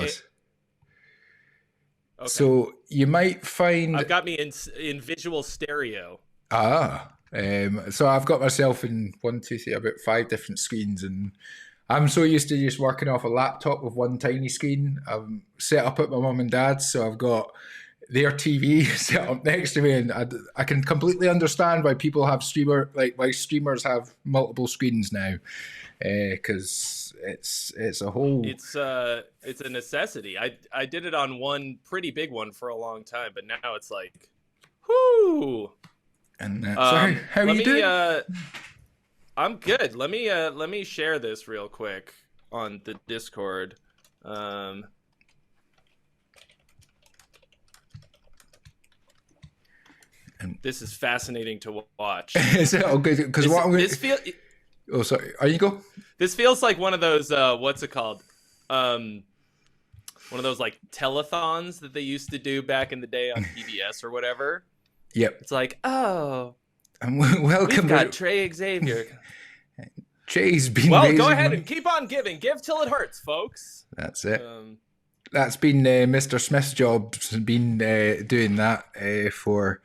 ridiculous. Okay. So you might find I've got me in visual stereo. So I've got myself in about 5 different screens, and I'm so used to just working off a laptop with one tiny screen. I'm set up at my mum and dad's, so I've got their TV set up next to me, and I can completely understand why people have why streamers have multiple screens now, because it's a whole. It's a necessity. I did it on one pretty big one for a long time, but now it's like, whoo. And sorry, how are you doing? I'm good. Let me share this real quick on the Discord. This is fascinating to watch. Is it okay? Because what I'm going to... Oh, sorry. Are you go? This feels like one of those, what's it called? One of those like telethons that they used to do back in the day on PBS or whatever. Yep. It's like, oh, and welcome. We've got Trey Xavier. Trey's been. Well, go ahead and keep on giving. Give till it hurts, folks. That's it. That's been Mr. Smith's job. Been doing that for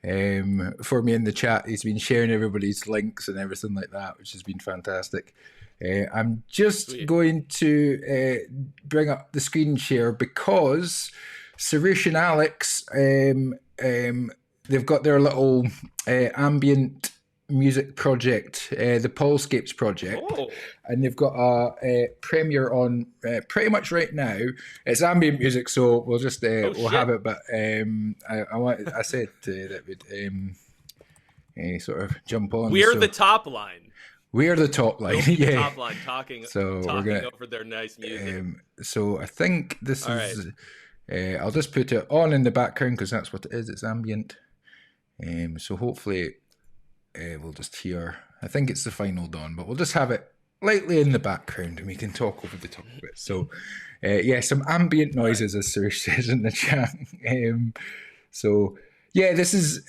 me in the chat. He's been sharing everybody's links and everything like that, which has been fantastic. I'm just going to bring up the screen share because Sarush and Alex, they've got their little ambient music project, the Polscapes project. Oh. And they've got a premiere on pretty much right now. It's ambient music, so we'll just we'll have it. But I said that we'd sort of jump on. We're the top line. We're the top line. The top line talking. So talking we're gonna, over their nice music. So I think this All is. Right. I'll just put it on in the background because that's what it is. It's ambient. So hopefully we'll just hear. I think it's the final dawn, but we'll just have it lightly in the background and we can talk over the top of it. So some ambient noises, as Suresh says in the chat. So yeah, this is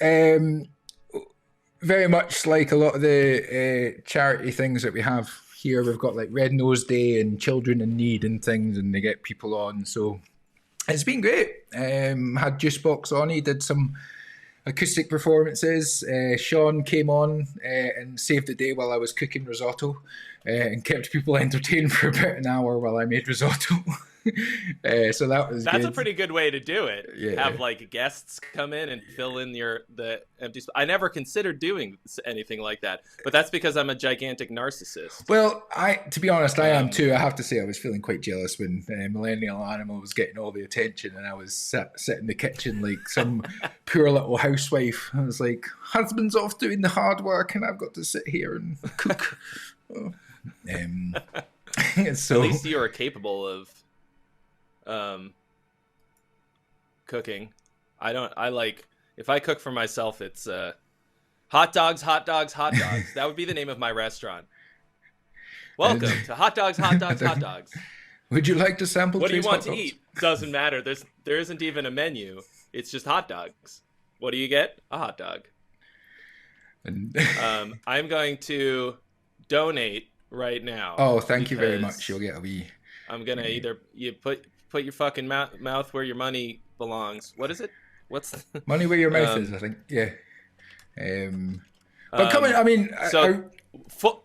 very much like a lot of the charity things that we have here. We've got like Red Nose Day and Children in Need and things, and they get people on. So it's been great. Had Juicebox on. He did some acoustic performances. Sean came on and saved the day while I was cooking risotto and kept people entertained for about an hour while I made risotto. So that's good. A pretty good way to do it. Yeah. Have like guests come in and fill in the empty spot. I never considered doing anything like that, but that's because I'm a gigantic narcissist. Well, to be honest, I am too. I have to say I was feeling quite jealous when Millennial Animal was getting all the attention and I was sat in the kitchen like some poor little housewife. I was like, husband's off doing the hard work and I've got to sit here and cook. So, at least you are capable of cooking. If I cook for myself, it's hot dogs. That would be the name of my restaurant. Welcome to Hot Dogs. Would you like to sample? What do you want to eat? Doesn't matter. There isn't even a menu. It's just hot dogs. What do you get? A hot dog. I'm going to donate right now. Oh, thank you very much. You'll get a wee. I'm gonna either you put your fucking mouth where your money belongs. What is it? What's money where your mouth is? I think. Yeah. But coming, I mean, sorry. Full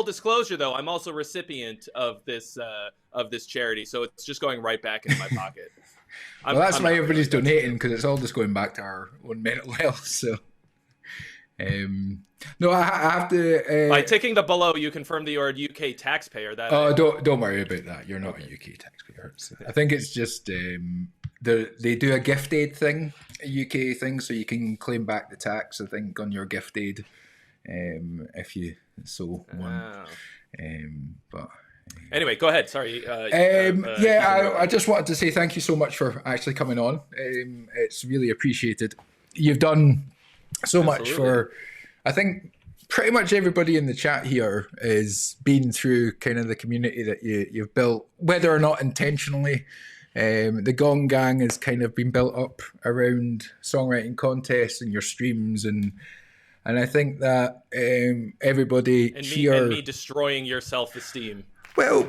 disclosure, though, I'm also recipient of this charity, so it's just going right back into my pocket. Well, that's why everybody's donating, because it's all just going back to our own mental health. So. No, I have to. By ticking the below, you confirm that you're a UK taxpayer. Don't worry about that. You're not a UK taxpayer. I think it's just they do a gift aid thing, a UK thing, so you can claim back the tax. I think on your gift aid, if you so want. But. Anyway, go ahead. Sorry. I just wanted to say thank you so much for actually coming on. It's really appreciated. You've done so much for, I think pretty much everybody in the chat here has been through kind of the community that you've built, whether or not intentionally. The Gong Gang has kind of been built up around songwriting contests and your streams, and I think that everybody and here and me destroying your self-esteem. Well,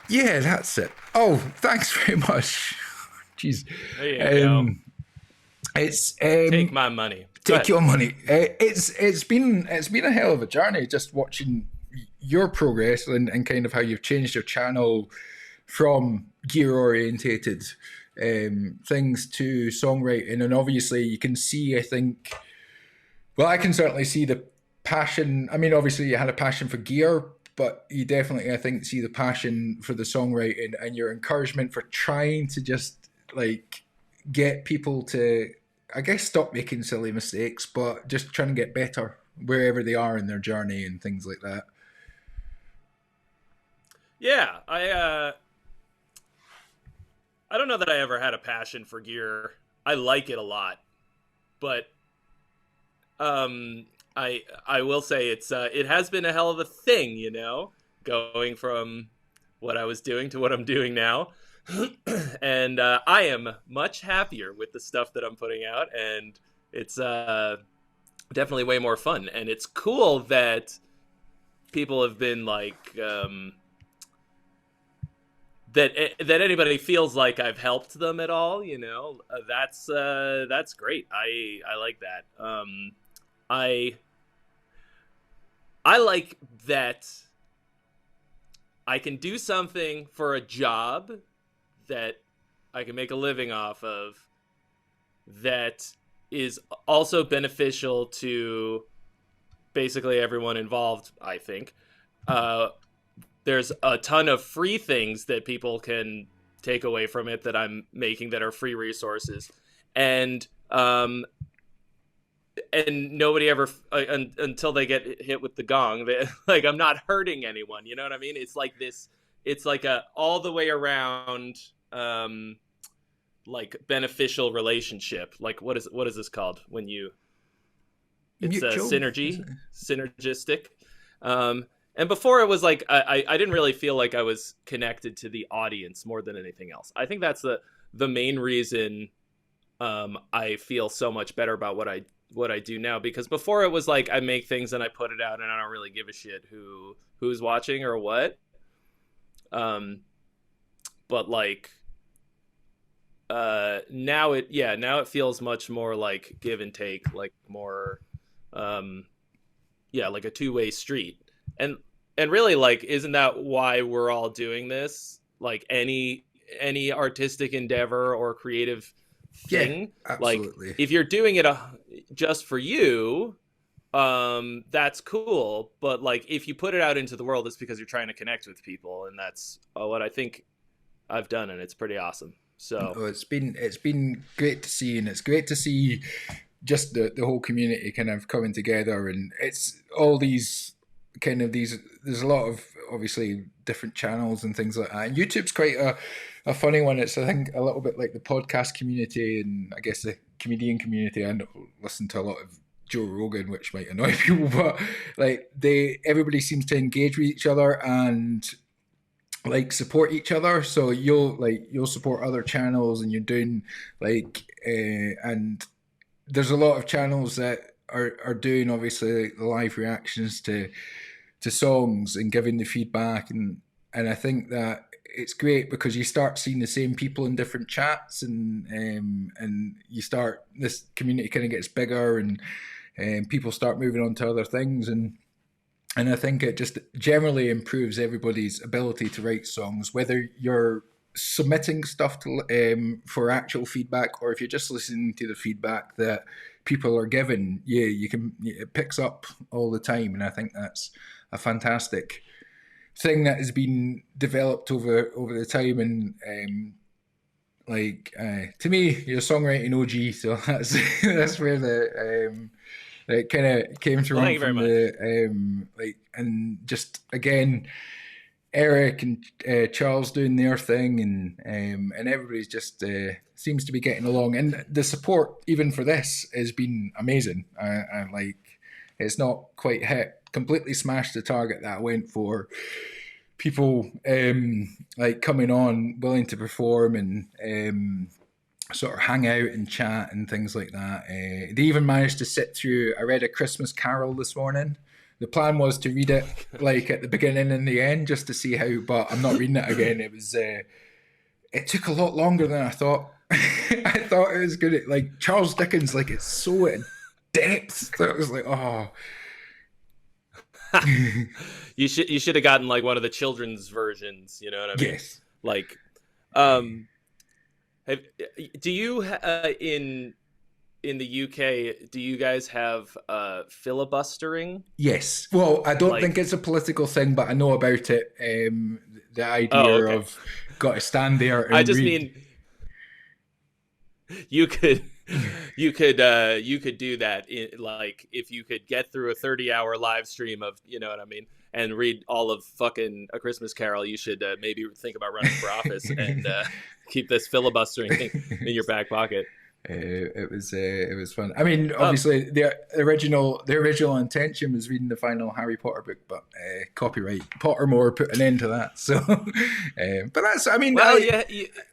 Yeah, that's it. Oh, thanks very much. Jeez. There you go. Um, it's Take my money. Go take ahead. your money. It's been a hell of a journey just watching your progress and kind of how you've changed your channel from gear orientated things to songwriting, and obviously you can see. I think, well, I can certainly see the passion. I mean, obviously you had a passion for gear, but you definitely, I think, see the passion for the songwriting and your encouragement for trying to just like get people to, I guess, stop making silly mistakes, but just trying to get better wherever they are in their journey and things like that. Yeah, I don't know that I ever had a passion for gear. I like it a lot, but I will say it has been a hell of a thing, going from what I was doing to what I'm doing now. And I am much happier with the stuff that I'm putting out, and it's definitely way more fun. And it's cool that people have been like that anybody feels like I've helped them at all. That's great. I like that. I I like that I can do something for a job that I can make a living off of that is also beneficial to basically everyone involved, I think. Uh, there's a ton of free things that people can take away from it that I'm making that are free resources. And and nobody ever until they get hit with the gong, like I'm not hurting anyone, you know what I mean? It's like this, it's like a all the way around like beneficial relationship. Like what is this called when you, it's a Mutual, is synergy, it? synergistic. And before it was like I didn't really feel like I was connected to the audience more than anything else. I think that's the main reason I feel so much better about what I do now, because before it was like I make things and I put it out and I don't really give a shit who's watching or what. Um, but like now it feels much more like give and take, like more um like a two-way street. And really, like, isn't that why we're all doing this? Like any artistic endeavor or creative Yeah, thing, like absolutely. if you're doing it just for you, that's cool, but like if you put it out into the world, it's because you're trying to connect with people, and that's what I think I've done, and it's pretty awesome. So Oh, it's been great to see, and it's great to see just the whole community kind of coming together, and it's all these kind of these. There's a lot of obviously different channels and things like that. And YouTube's quite a funny one. It's, I think, a little bit like the podcast community and I guess the comedian community. I don't listen to a lot of Joe Rogan, which might annoy people, but like everybody seems to engage with each other and like support each other. So you'll support other channels, and you're doing like and there's a lot of channels that are doing obviously like the live reactions to songs and giving the feedback, and I think that it's great because you start seeing the same people in different chats, and you start, this community kind of gets bigger, and people start moving on to other things, and I think it just generally improves everybody's ability to write songs, whether you're submitting stuff to for actual feedback, or if you're just listening to the feedback that people are given. Yeah, you can. It picks up all the time, and I think that's a fantastic thing that has been developed over the time. And to me, you're a songwriting OG, so that's that's where the it kind of came to well, thank run you very from much. the and just again Eric and Charles doing their thing, and everybody's just seems to be getting along, and the support even for this has been amazing. I like, it's not quite hit completely smashed the target that I went for. People like coming on willing to perform and sort of hang out and chat and things like that. They even managed to sit through. I read A Christmas Carol this morning, the plan was to read it like at the beginning and the end just to see how. But I'm not reading it again. It was. It took a lot longer than I thought. I thought it was good. Like Charles Dickens, like it's so in depth that it was like, oh. You should have gotten like one of the children's versions. You know what I mean? Yes. Like, do you in the UK? Do you guys have filibustering? Yes. Well, I don't Like, think it's a political thing, but I know about it. The idea okay. of got to stand there and I just read. mean you could you could do that like if you could get through a 30-hour live stream of, you know what I mean, and read all of fucking A Christmas Carol, you should maybe think about running for office and keep this filibustering thing in your back pocket. It was fun. I mean, obviously the original intention was reading the final Harry Potter book, but copyright Pottermore put an end to that. So, but that's, I mean, Well,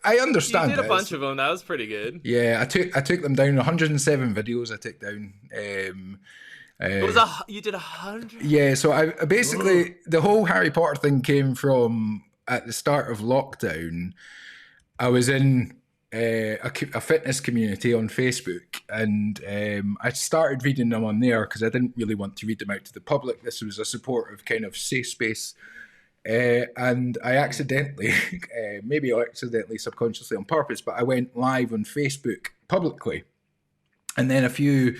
I understand. You did a bunch of them. That was pretty good. Yeah, I took them down. 107 videos I took down. It was you did 100. Yeah, so I basically the whole Harry Potter thing came from at the start of lockdown. I was in a fitness community on Facebook, and I started reading them on there because I didn't really want to read them out to the public. This was a supportive kind of safe space, and I accidentally, maybe accidentally, subconsciously on purpose, but I went live on Facebook publicly. And then a few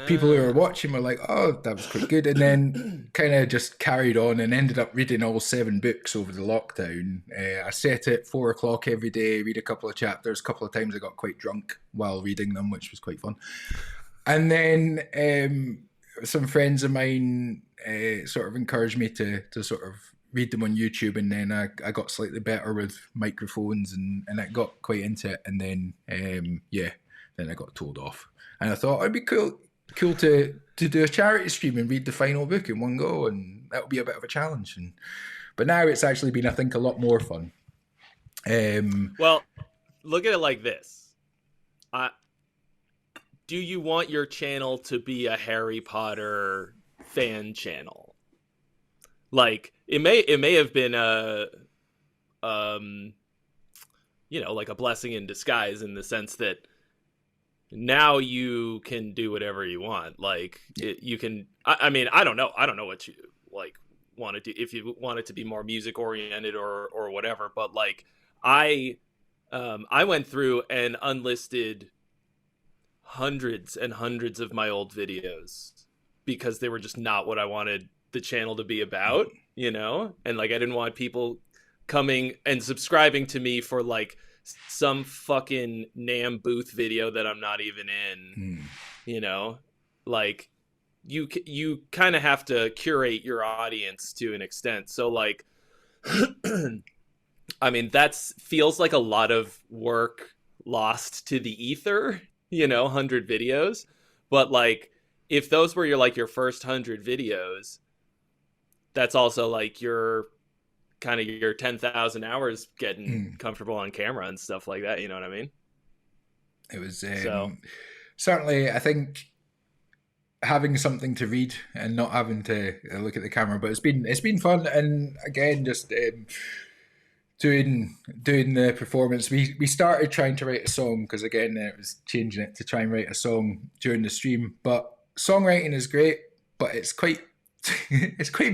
people who were watching were like, oh, that was quite good. And then kind of just carried on and ended up reading all 7 books over the lockdown. I set it 4 o'clock every day, read a couple of chapters. A couple of times I got quite drunk while reading them, which was quite fun. And then some friends of mine sort of encouraged me to sort of read them on YouTube. And then I got slightly better with microphones and I got quite into it. And then, then I got told off. And I thought it'd be cool to do a charity stream and read the final book in one go, and that would be a bit of a challenge. But now it's actually been, I think, a lot more fun. Well, look at it like this: do you want your channel to be a Harry Potter fan channel? Like it may have been a like a blessing in disguise in the sense that now you can do whatever you want. Like you can, I mean, I don't know what you like want to do, if you want it to be more music oriented or whatever. But like I went through and unlisted hundreds and hundreds of my old videos because they were just not what I wanted the channel to be about, you know? And like, I didn't want people coming and subscribing to me for like some fucking Nam Booth video that I'm not even in, you know, like you kind of have to curate your audience to an extent. So like, I mean, feels like a lot of work lost to the ether, you know, 100 videos. But like, if those were your first 100 videos, that's also like your 10,000 hours getting comfortable on camera and stuff like that. You know what I mean? It was certainly, I think, having something to read and not having to look at the camera. But it's been fun, and again, just doing the performance. We started trying to write a song because again, it was changing it to try and write a song during the stream. But songwriting is great, but it's quite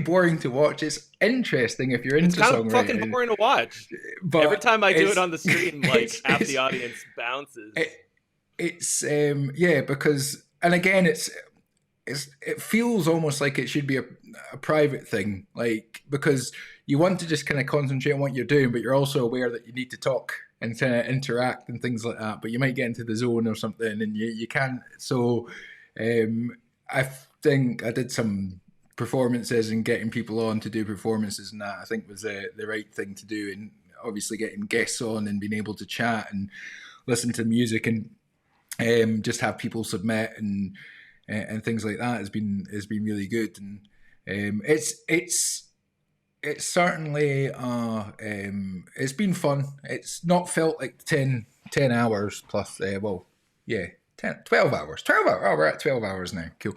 boring to watch. It's interesting if you're into songwriting. It's kind of fucking boring to watch. But every time I do it on the stream, like half the audience bounces. Because, and again, it feels almost like it should be a private thing, like, because you want to just kind of concentrate on what you're doing, but you're also aware that you need to talk and kind of interact and things like that. But you might get into the zone or something, and you can't. So, I think I did some performances and getting people on to do performances, and that I think was the right thing to do. And obviously getting guests on and being able to chat and listen to music and just have people submit and things like that has been really good. And it's certainly it's been fun. It's not felt like 10 hours plus 10 12 hours. 12 hours. Oh, we're at 12 hours now. Cool.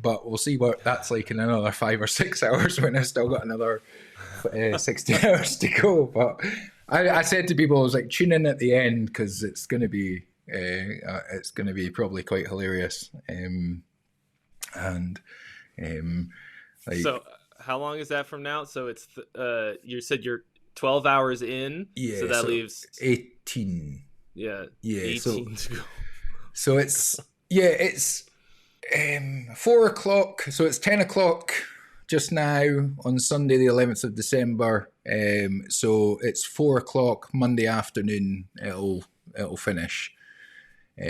But we'll see what that's like in another 5 or 6 hours when I've still got another 60 hours to go. But I said to people, I was like, tune in at the end because it's going to be probably quite hilarious. Like, so how long is that from now? So it's you said you're 12 hours in, yeah, so that leaves 18. Yeah, 18 to go. So it's 4 o'clock. So it's 10 o'clock just now on Sunday, the 11th of December. So it's 4 o'clock Monday afternoon. It'll finish. But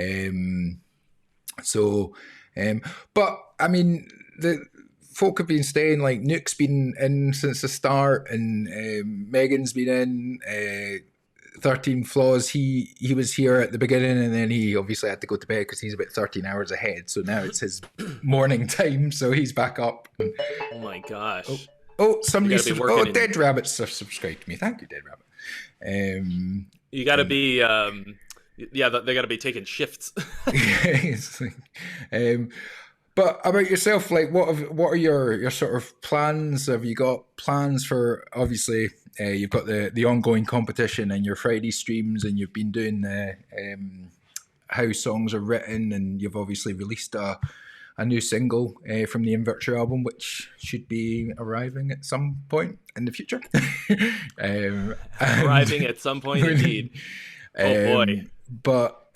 I mean, the folk have been staying. Like Nuke's been in since the start, and Megan's been in. 13 Flaws, he was here at the beginning, and then he obviously had to go to bed because he's about 13 hours ahead. So now it's his morning time, so he's back up. Oh my gosh. Somebody Dead Rabbits have subscribed to me. Thank you, Dead Rabbit. You gotta be they gotta be taking shifts. But about yourself, like what are your sort of plans? Have you got plans for, obviously you've got the ongoing competition and your Friday streams, and you've been doing the how songs are written, and you've obviously released a new single from the Inverture album, which should be arriving at some point in the future. Arriving at some point, indeed. Oh boy! But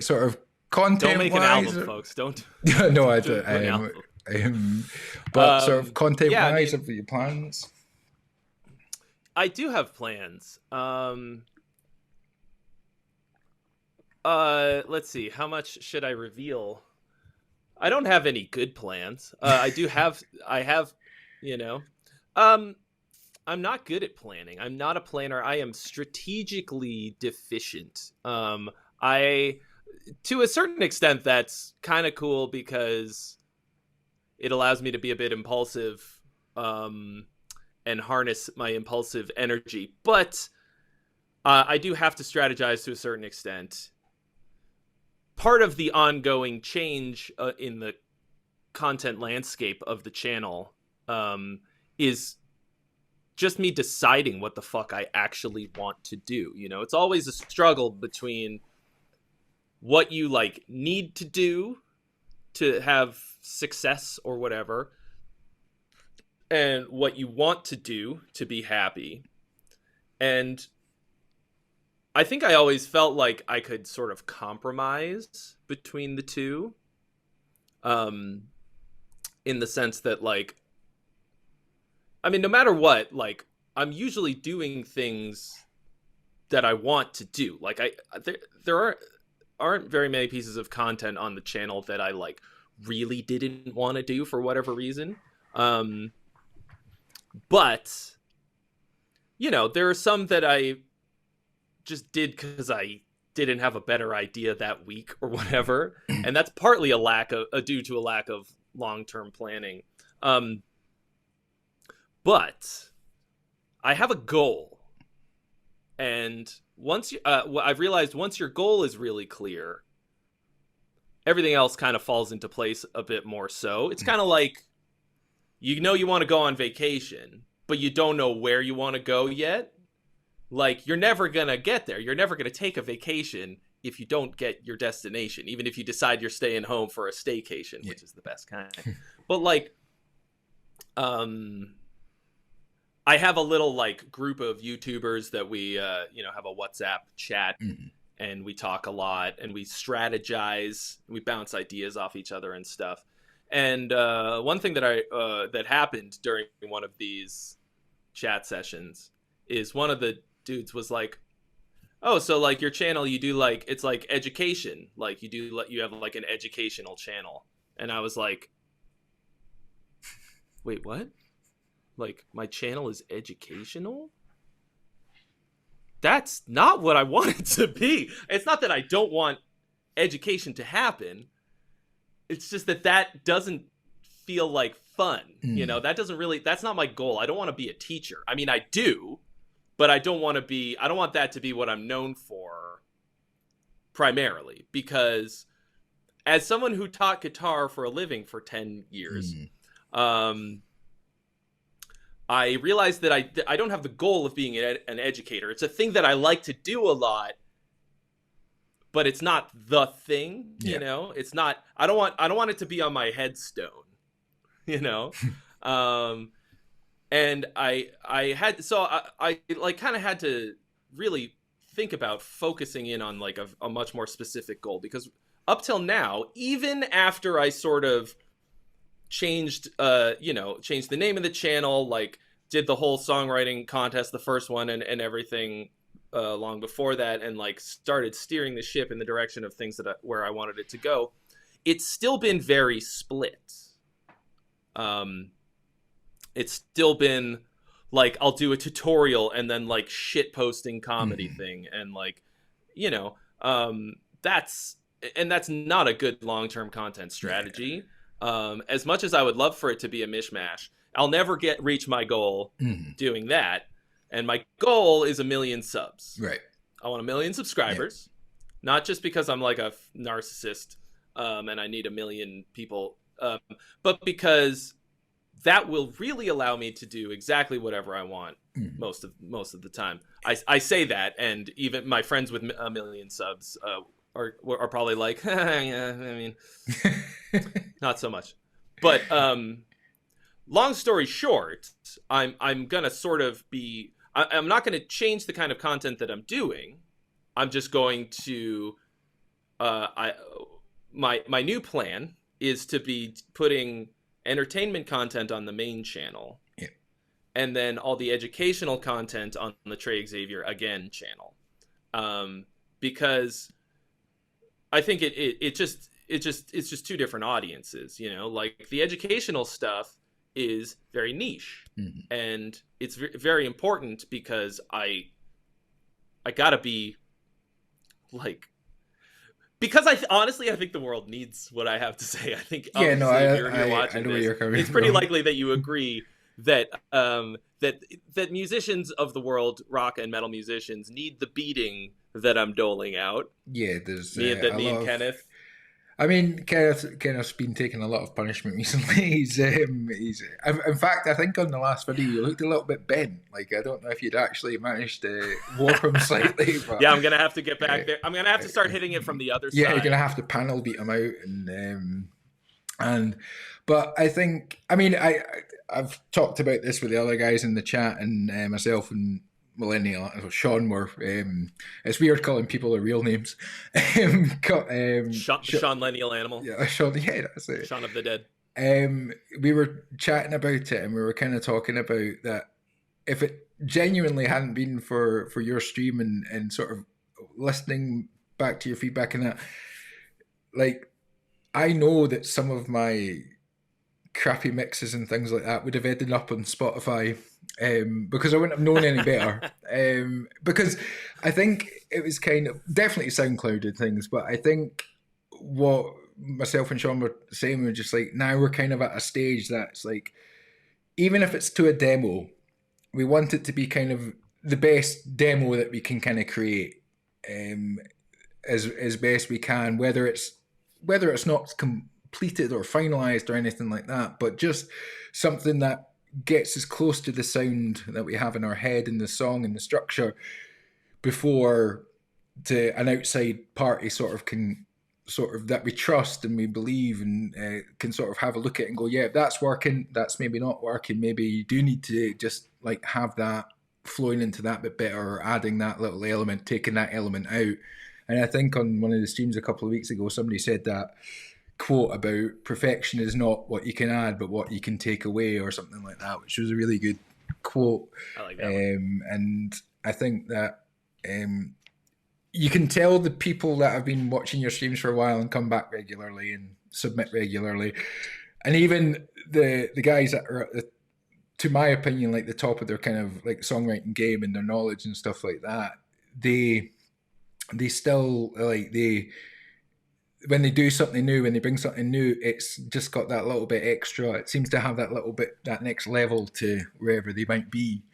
sort of content. Don't make an album, folks. Don't. No, I don't. But sort of content wise, of your plans. I do have plans. Let's see. How much should I reveal? I don't have any good plans. I have, I'm not good at planning. I'm not a planner. I am strategically deficient. To a certain extent, that's kind of cool because it allows me to be a bit impulsive, and harness my impulsive energy. But I do have to strategize to a certain extent. Part of the ongoing change in the content landscape of the channel is just me deciding what the fuck I actually want to do. You know, it's always a struggle between what you like need to do to have success or whatever, and what you want to do to be happy. And I think I always felt like I could sort of compromise between the two, in the sense that, like, I mean, no matter what, like, I'm usually doing things that I want to do. Like, there aren't very many pieces of content on the channel that I, like, really didn't want to do for whatever reason. But, you know, there are some that I just did because I didn't have a better idea that week or whatever. And that's partly due to a lack of long-term planning. But I have a goal. And I've realized once your goal is really clear, everything else kind of falls into place a bit more so. It's kind of like, you know, you want to go on vacation, but you don't know where you want to go yet. Like, you're never going to get there. You're never going to take a vacation if you don't get your destination, even if you decide you're staying home for a staycation, which is the best kind. But, like, I have a little, like, group of YouTubers that we, have a WhatsApp chat, and we talk a lot, and we strategize, and we bounce ideas off each other and stuff. And one thing that that happened during one of these chat sessions is one of the dudes was like, "Oh, so like your channel, you do like, it's like education, like you have like an educational channel." And I was like, "Wait, what? Like my channel is educational? That's not what I want it to be. It's not that I don't want education to happen. It's just that doesn't feel like fun. You know, that's not my goal. I don't want to be a teacher. I mean, I do, but I don't want that to be what I'm known for primarily, because as someone who taught guitar for a living for 10 years, I realized that I don't have the goal of being an educator. It's a thing that I like to do a lot, but it's not the thing, you know. It's not. I don't want it to be on my headstone, you know. And I like kind of had to really think about focusing in on like a much more specific goal, because up till now, even after I sort of changed the name of the channel, like did the whole songwriting contest, the first one, and everything long before that, and like started steering the ship in the direction of things where I wanted it to go, it's still been very split. It's still been like I'll do a tutorial and then like shit posting comedy thing, and like, you know, that's not a good long-term content strategy. As much as I would love for it to be a mishmash, I'll never reach my goal doing that. And my goal is 1 million subs. Right. I want 1 million subscribers, not just because I'm like a narcissist and I need 1 million people, but because that will really allow me to do exactly whatever I want most of the time. I say that, and even my friends with 1 million subs are probably like, yeah, I mean, not so much. But long story short, I'm gonna sort of be. I'm not going to change the kind of content that I'm doing. I'm just going to. My new plan is to be putting entertainment content on the main channel, and then all the educational content on the Trey Xavier Again channel, because I think it's just two different audiences, you know. Like the educational stuff is very niche, and it's very important because I gotta be like. Because honestly, I think the world needs what I have to say. I think if you're watching this, it's pretty from. likely that you agree that that musicians of the world, rock and metal musicians, need the beating that I'm doling out. Yeah, there's me and Kenneth. I mean, Kenneth's been taking a lot of punishment recently. He's in fact, I think on the last video you looked a little bit bent. Like, I don't know if you'd actually managed to warp him slightly. But, yeah, I'm gonna have to get back there. I'm gonna have to start hitting it from the other side. Yeah, you're gonna have to panel beat him out, but I think, I mean, I've talked about this with the other guys in the chat, and myself and Millennial, Sean were. It's weird calling people their real names. Sean Lennial Animal. Yeah, Sean. Yeah, that's it. Shaun of the Dead. We were chatting about it, and we were kind of talking about that. If it genuinely hadn't been for your stream and sort of listening back to your feedback and that, like, I know that some of my crappy mixes and things like that would have ended up on Spotify, because I wouldn't have known any better. Because I think it was kind of definitely SoundClouded things, but I think what myself and Sean were saying, we were just like, now we're kind of at a stage that's like, even if it's to a demo, we want it to be kind of the best demo that we can kind of create, as best we can, whether it's not completed or finalized or anything like that, but just something that gets as close to the sound that we have in our head and the song and the structure before an outside party that we trust and we believe and can sort of have a look at it and go, yeah, that's working, that's maybe not working, maybe you do need to just like have that flowing into that bit better, or adding that little element, taking that element out. And I think on one of the streams a couple of weeks ago, somebody said that quote about perfection is not what you can add but what you can take away, or something like that, which was a really good quote. I like that one. And I think that you can tell the people that have been watching your streams for a while and come back regularly and submit regularly, and even the guys that are at to my opinion, like the top of their kind of like songwriting game and their knowledge and stuff like that, they still like when they do something new, when they bring something new, it's just got that little bit extra. It seems to have that little bit, that next level to wherever they might be.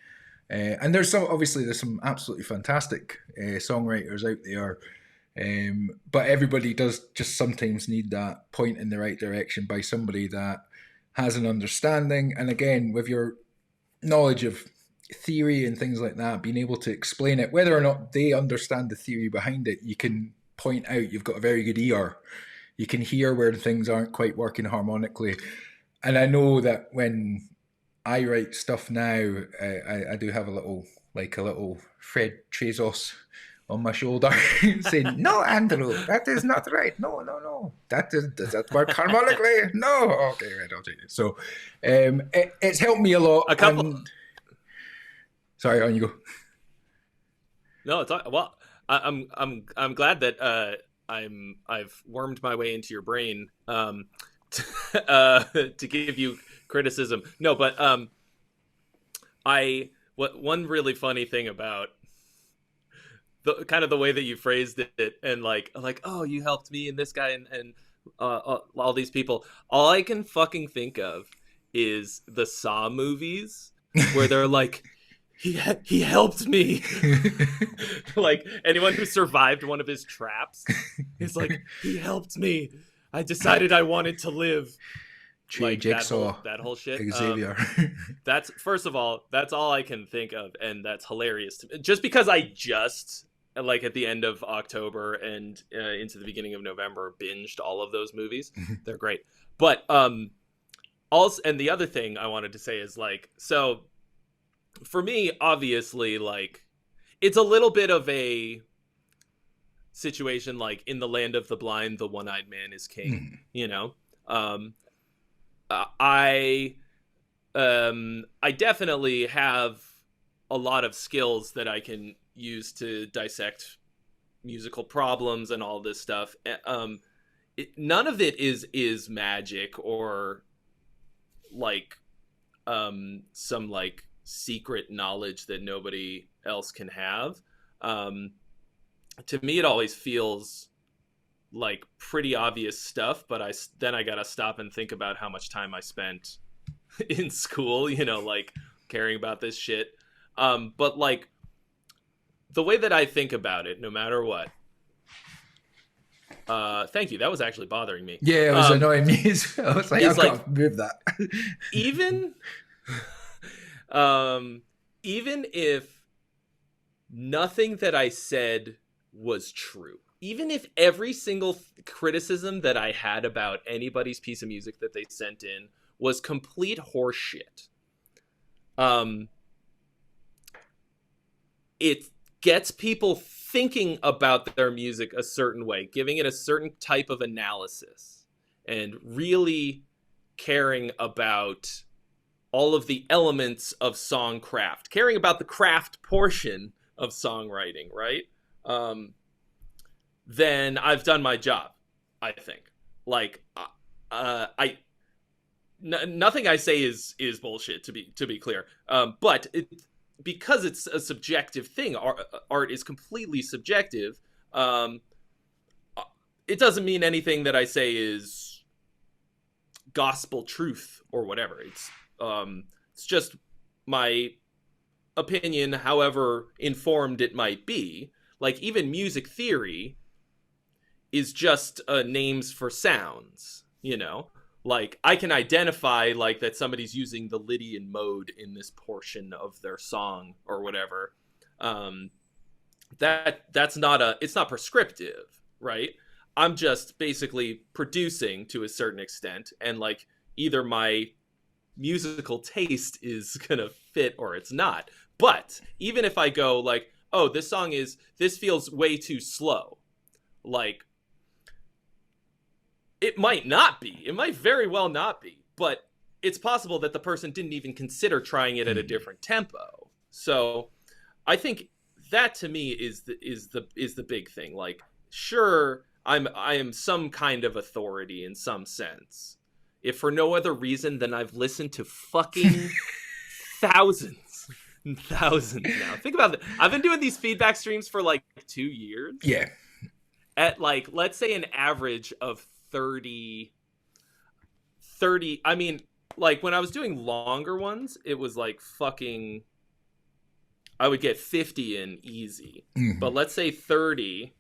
And there's some absolutely fantastic songwriters out there But everybody does just sometimes need that point in the right direction by somebody that has an understanding. And again, with your knowledge of theory and things like that, being able to explain it, whether or not they understand the theory behind it, you can point out you've got a very good ear. You can hear where things aren't quite working harmonically. And I know that when I write stuff now, I do have a little, like a little Fred Trezos on my shoulder saying, "No, Andrew, that is not right. No, no, no. Does that work harmonically? No. Okay, right, I'll take it." So it's helped me a lot. A couple. Sorry, on you go. No, it's well. I'm glad that I've wormed my way into your brain to give you criticism. No, but one really funny thing about the kind of the way that you phrased it, and like, oh, you helped me and this guy and all these people. All I can fucking think of is the Saw movies where they're like, he helped me. Like anyone who survived one of his traps is like, he helped me. I decided I wanted to live. Trey, like Jigsaw, that whole shit. Xavier. That's, first of all, that's all I can think of, and that's hilarious to me. Just because I just, like, at the end of October and into the beginning of November, binged all of those movies. They're great. But also, and the other thing I wanted to say is, like, so for me, obviously, like, it's a little bit of a situation like in the land of the blind, the one-eyed man is king. You know, I definitely have a lot of skills that I can use to dissect musical problems and all this stuff. None of it is magic or like some like secret knowledge that nobody else can have. To me, it always feels like pretty obvious stuff, but then I gotta stop and think about how much time I spent in school, you know, like caring about this shit. But like the way that I think about it, no matter what. Thank you. That was actually bothering me. Yeah, it was annoying me. I was like, I've got to move that. Even if nothing that I said was true, even if every single criticism that I had about anybody's piece of music that they sent in was complete horseshit, it gets people thinking about their music a certain way, giving it a certain type of analysis, and really caring about all of the elements of songcraft, caring about the craft portion of songwriting, right? Then I've done my job, I think. Like, nothing I say is bullshit, to be clear. But because it's a subjective thing, art is completely subjective. It doesn't mean anything that I say is gospel truth or whatever. It's just my opinion, however informed it might be. Like, even music theory is just names for sounds, you know? Like, I can identify, like, that somebody's using the Lydian mode in this portion of their song or whatever. It's not prescriptive, right? I'm just basically producing to a certain extent, and, like, either my musical taste is gonna fit or it's not. But even if I go, like, oh, this feels way too slow, like, it might not be. It might very well not be. But it's possible that the person didn't even consider trying it at a different tempo. So I think that, to me, is the big thing. Like, sure, I am some kind of authority in some sense, if for no other reason than I've listened to fucking thousands and thousands now. Think about it. I've been doing these feedback streams for like 2 years. Yeah. At, like, let's say an average of 30. I mean, like, when I was doing longer ones, it was like fucking, I would get 50 in easy. Mm-hmm. But let's say 30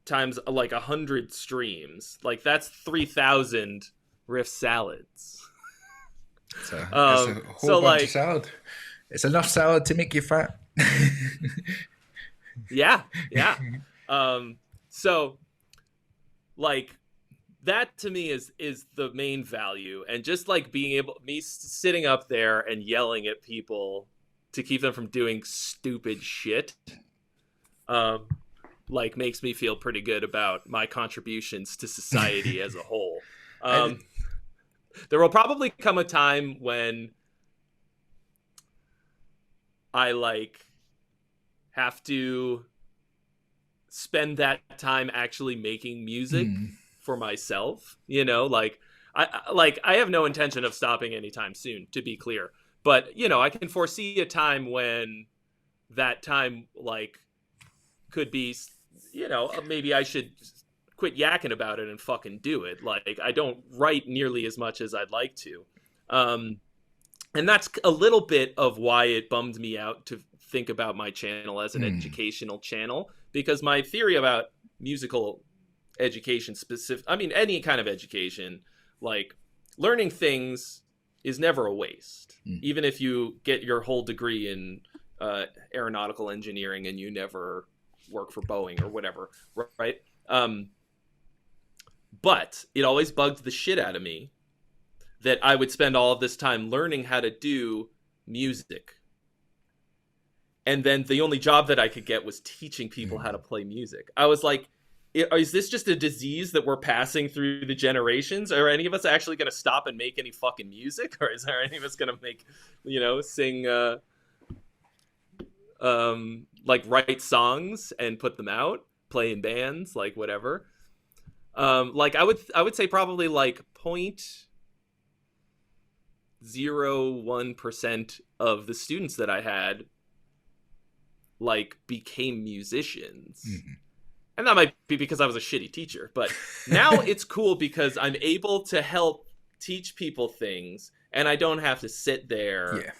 times like 100 streams. Like that's 3,000 riff salads. It's a whole So bunch of like, salad. It's enough salad to make you fat. yeah, yeah. So like that to me is the main value, and just like being able, me sitting up there and yelling at people to keep them from doing stupid shit, like makes me feel pretty good about my contributions to society as a whole. There will probably come a time when I like have to spend that time actually making music for myself, you know, like I have no intention of stopping anytime soon, to be clear, but you know, I can foresee a time when that time like could be, you know, maybe I should quit yakking about it and fucking do it. Like I don't write nearly as much as I'd like to. And that's a little bit of why it bummed me out to think about my channel as an educational channel, because my theory about musical education specific, I mean, any kind of education, like learning things is never a waste. Even if you get your whole degree in aeronautical engineering and you never work for Boeing or whatever, right? But it always bugged the shit out of me that I would spend all of this time learning how to do music, and then the only job that I could get was teaching people how to play music. I was like, is this just a disease that we're passing through the generations? Are any of us actually going to stop and make any fucking music? Or is there any of us going to make, you know, sing, like write songs and put them out, play in bands, like whatever. Like I would say probably like 0.01% of the students that I had like became musicians. And that might be because I was a shitty teacher, but now it's cool because I'm able to help teach people things, and I don't have to sit there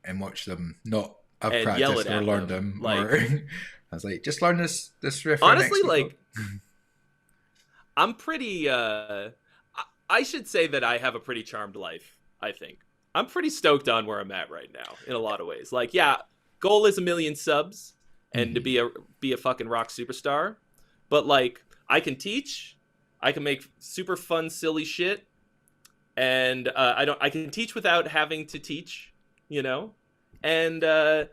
and watch them not have and practiced or learned them. Like, or I was like, just learn this riff. Honestly, like I'm pretty I should say that I have a pretty charmed life, I think. I'm pretty stoked on where I'm at right now in a lot of ways. Like, yeah, goal is 1 million subs and to be a fucking rock superstar. But like, I can teach, I can make super fun, silly shit, and I can teach without having to teach, you know, and I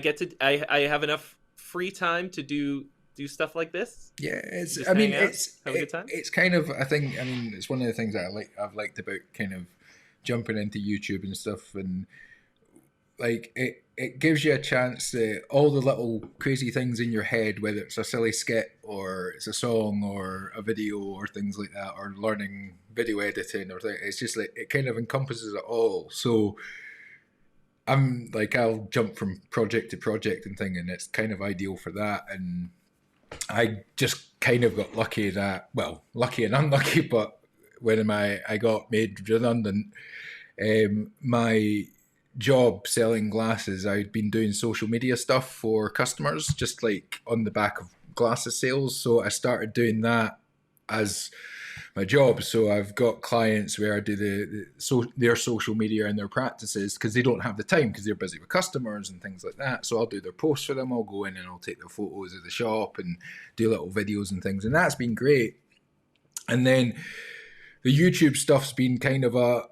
get to I have enough free time to do stuff like this. Yeah, it's. Just I mean, hang out, it's have a good time. It's kind of. I think. I mean, it's one of the things that I've liked about kind of jumping into YouTube and stuff, and like it gives you a chance to all the little crazy things in your head, whether it's a silly skit or it's a song or a video or things like that, or learning video editing or things. It's just like it kind of encompasses it all. So I'm like, I'll jump from project to project and thing, and it's kind of ideal for that. And I just kind of got lucky that, well, lucky and unlucky, but when I got made redundant, my job selling glasses, I'd been doing social media stuff for customers, just like on the back of glasses sales. So I started doing that as my job. So I've got clients where I do their social media and their practices because they don't have the time because they're busy with customers and things like that. So I'll do their posts for them. I'll go in and I'll take their photos of the shop and do little videos and things. And that's been great. And then the YouTube stuff's been kind of a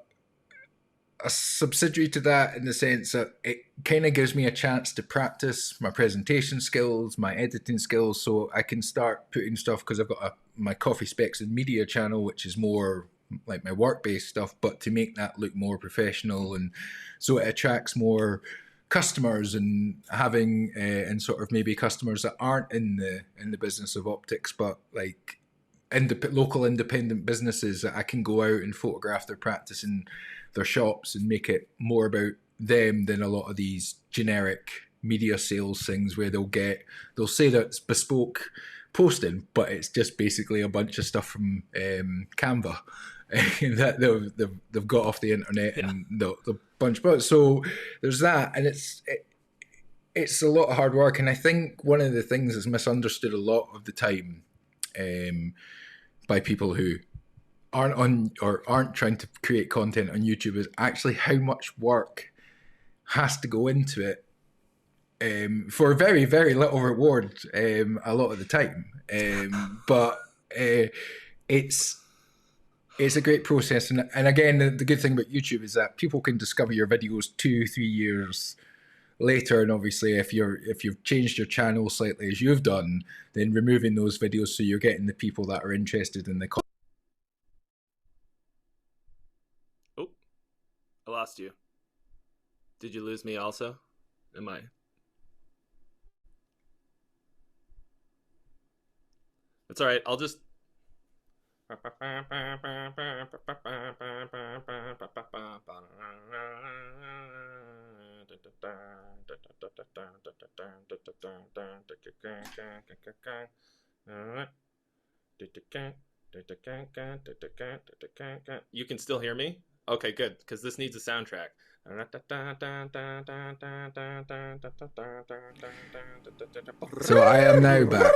subsidiary to that, in the sense that it kind of gives me a chance to practice my presentation skills, my editing skills, so I can start putting stuff, because I've got my Coffee Specs and Media channel, which is more like my work-based stuff, but to make that look more professional, and so it attracts more customers, and having and sort of maybe customers that aren't in the business of optics, but like local independent businesses that I can go out and photograph their practice in their shops and make it more about them than a lot of these generic media sales things where they'll say that it's bespoke posting, but it's just basically a bunch of stuff from Canva that they've got off the internet, and the bunch. But so there's that, and it's a lot of hard work. And I think one of the things that's misunderstood a lot of the time by people who aren't on or aren't trying to create content on YouTube is actually how much work has to go into it for very, very little reward a lot of the time. But it's a great process. And again, the good thing about YouTube is that people can discover your videos 2-3 years later. And obviously, if you've changed your channel slightly as you've done, then removing those videos so you're getting the people that are interested in the content. Oh, I lost you. Did you lose me also? Am I? That's all right. I'll just. You can still hear me? Okay, good, because this needs a soundtrack. So I am now back.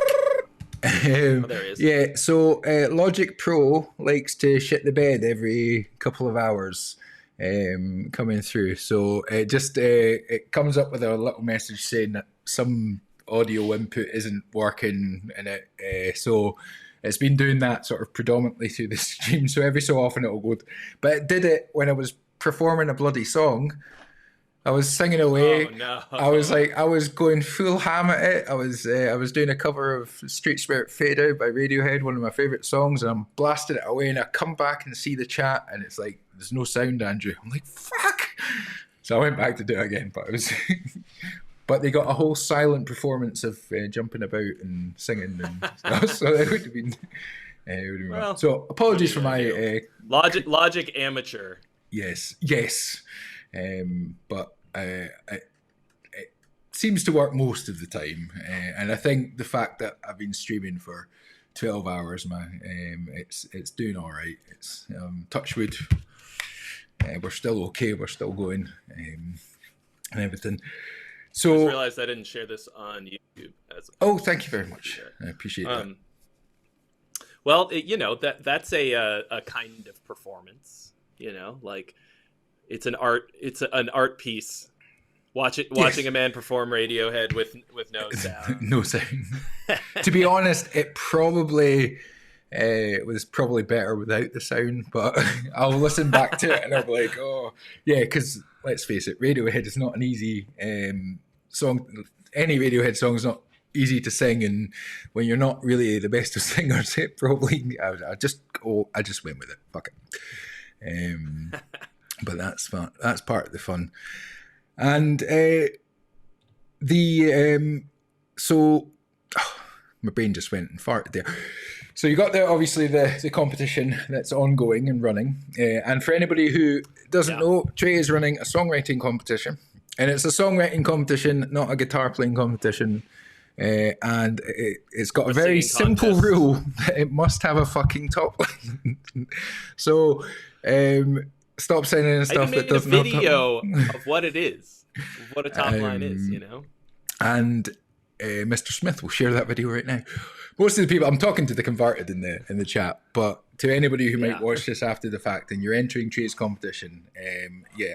Oh, there he is. Yeah, so Logic Pro likes to shit the bed every couple of hours coming through. So it comes up with a little message saying that some audio input isn't working in it. So it's been doing that sort of predominantly through the stream. So every so often it'll go. But it did it when I was performing a bloody song. I was singing away. Oh, no. I was going full ham at it. I was doing a cover of Street Spirit Fade Out by Radiohead, one of my favourite songs, and I'm blasting it away. And I come back and see the chat, and it's like there's no sound, Andrew. I'm like, fuck. So I went back to do it again, but it was. But they got a whole silent performance of jumping about and singing, and stuff, so it would have been. Well, so apologies for my Logic amateur. Yes. But it seems to work most of the time, and I think the fact that I've been streaming for 12 hours, man, it's doing all right. It's touch wood. We're still okay. We're still going, and everything. So I just realized I didn't share this on YouTube. Thank you very much. I appreciate that. Well, that's a kind of performance. Like. It's an art piece. Watching a man perform Radiohead with no sound. No sound. To be honest, it probably was probably better without the sound, but I'll listen back to it and I'll be like, oh yeah, because let's face it, Radiohead is not an easy song. Any Radiohead song is not easy to sing, and when you're not really the best of singers, it probably I just went with it. Fuck it. But that's fun. That's part of the fun. And my brain just went and farted there. So you got there, obviously, the competition that's ongoing and running. And for anybody who doesn't know, Trey is running a songwriting competition. And it's a songwriting competition, not a guitar playing competition. And it's got a very simple rule that it must have a fucking top line. So... stop sending stuff that doesn't have a video of what it is, of what a top line is, And Mr. Smith will share that video right now. Most of the people, I'm talking to the converted in the chat, but to anybody who might watch this after the fact and you're entering Trey's competition,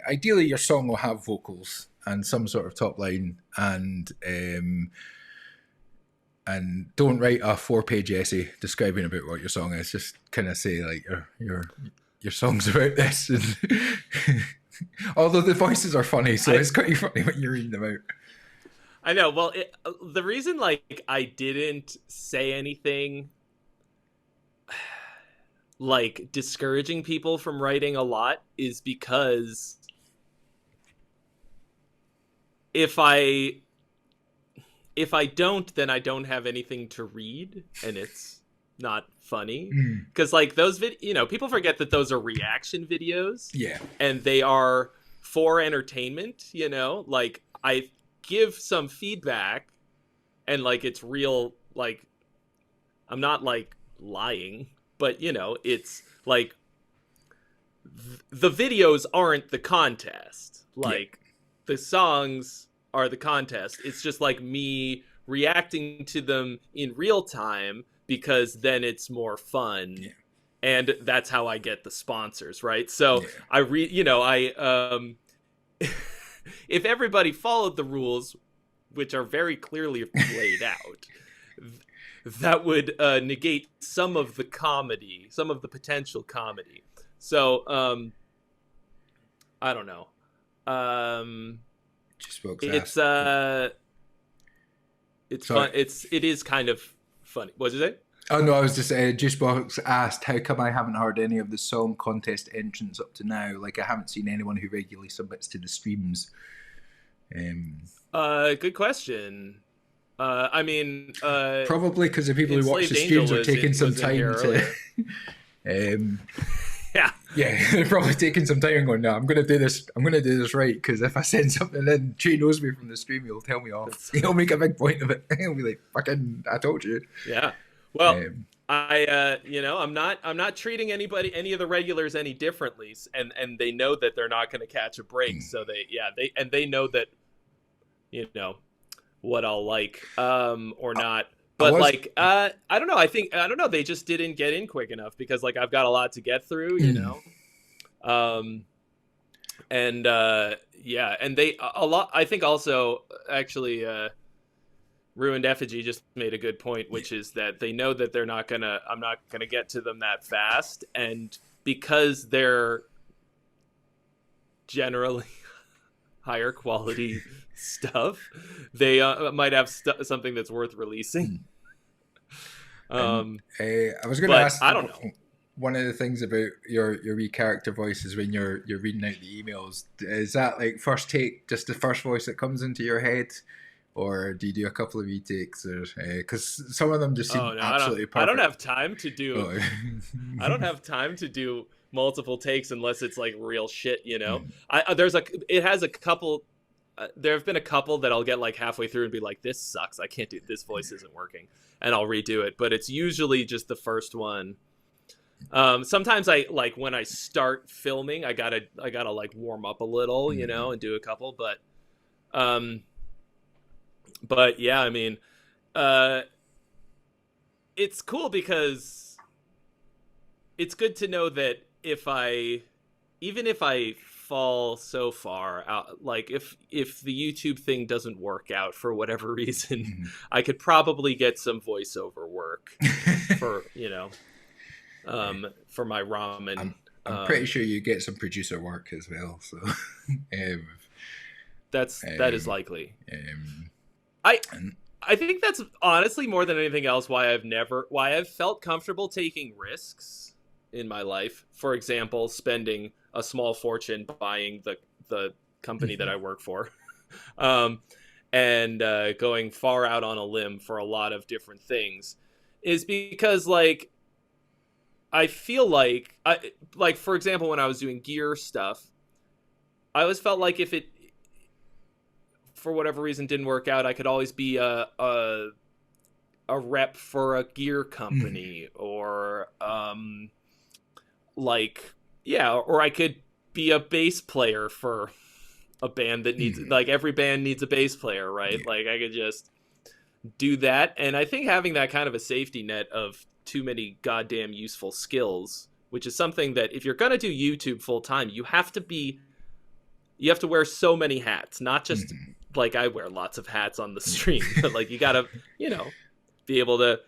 ideally your song will have vocals and some sort of top line, and don't write a 4-page essay describing about what your song is. Just kind of say like your song's about this, and although the voices are funny, so it's quite funny when you're reading them out. I know. Well, the reason I didn't say anything like discouraging people from writing a lot is because if I don't, then I don't have anything to read, and it's not funny, because those people forget that those are reaction videos, and they are for entertainment. I give some feedback, and it's real, I'm not lying, but it's the videos aren't the contest, the songs are the contest. It's just me reacting to them in real time because then it's more fun. Yeah. And that's how I get the sponsors, right? So Yeah. if everybody followed the rules, which are very clearly laid out, that would negate some of the comedy, some of the potential comedy. So I don't know. Just folks It's asked. it's Sorry. fun. It is kind of funny. What did you say? Oh no, I was just Juicebox asked how come I haven't heard any of the song contest entrants up to now. Like I haven't seen anyone who regularly submits to the streams. Um, Good question. I mean, Probably because the people who watch Enslaved the Angel streams are taking some was in here time to. earlier. Yeah. Yeah, they're probably taking some time and going, no, I'm going to do this. I'm going to do this right because if I send something in, Trey knows me from the stream. He'll tell me off. He'll make a big point of it. He'll be like, "Fucking, I told you." Yeah. Well, Um, I'm not treating any of the regulars any differently, and they know that they're not going to catch a break, so they know that, what I'll like, or not. But I don't know. I don't know. They just didn't get in quick enough because like I've got a lot to get through, and and they a lot. I think also actually, Ruined Effigy just made a good point, which is that they know that I'm not gonna get to them that fast, and because they're generally higher quality stuff, they might have something that's worth releasing. I was going to ask. I don't know. One of the things about your wee character voice is when you're reading out the emails. Is that like first take, just the first voice that comes into your head, or do you do a couple of retakes? Or because some of them just seem absolutely perfect. I don't have time to do. Oh. I don't have time to do multiple takes unless it's like real shit. It has a couple. There have been a couple that I'll get like halfway through and be like, "This sucks. I can't do this. Voice isn't working," and I'll redo it. But it's usually just the first one. Sometimes I like when I start filming, I gotta like warm up a little, and do a couple. But yeah, I mean, it's cool because it's good to know that even if I fall so far out, like if the YouTube thing doesn't work out for whatever reason, I could probably get some voiceover work for for my ramen. I'm pretty sure you get some producer work as well. So that is likely. I think that's honestly more than anything else why I've felt comfortable taking risks in my life. For example, spending a small fortune buying the company that I work for, and going far out on a limb for a lot of different things, is because like I feel like for example, when I was doing gear stuff, I always felt like if it for whatever reason didn't work out, I could always be a rep for a gear company or or I could be a bass player for a band that needs like every band needs a bass player, right? Like I could just do that, and I think having that kind of a safety net of too many goddamn useful skills, which is something that if you're going to do YouTube full time, you have to wear so many hats, not just like I wear lots of hats on the stream, but like you got to, be able to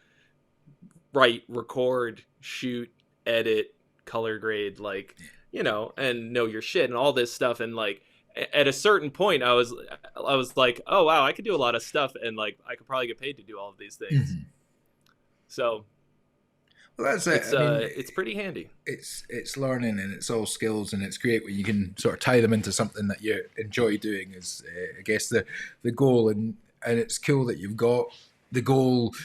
write, record, shoot, edit, color grade, like, and know your shit and all this stuff. And like at a certain point I was like, oh wow, I could do a lot of stuff and like I could probably get paid to do all of these things. So well, that's it. It's pretty handy. It's learning and it's all skills, and it's great when you can sort of tie them into something that you enjoy doing. Is I guess the goal, and it's cool that you've got the goal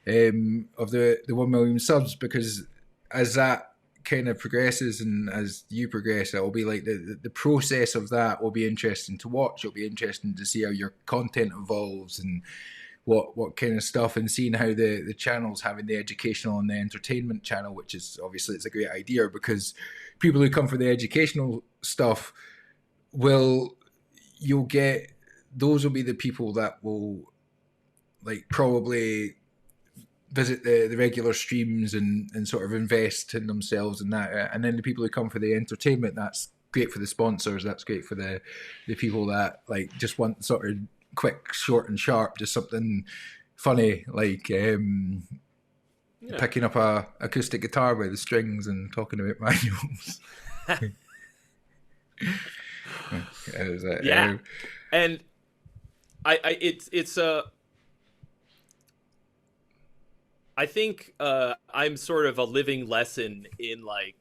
of the 1 million subs, because as that kind of progresses and as you progress, it will be like the process of that will be interesting to watch. It'll be interesting to see how your content evolves and what kind of stuff, and seeing how the channel's having the educational and the entertainment channel, which is obviously it's a great idea, because people who come for the educational stuff you'll get, those will be the people that will like probably visit the regular streams and sort of invest in themselves and that. And then the people who come for the entertainment, that's great for the sponsors. That's great for the people that like just want sort of quick, short and sharp, just something funny like picking up a acoustic guitar by the strings and talking about manuals. Yeah, and it's I think I'm sort of a living lesson in like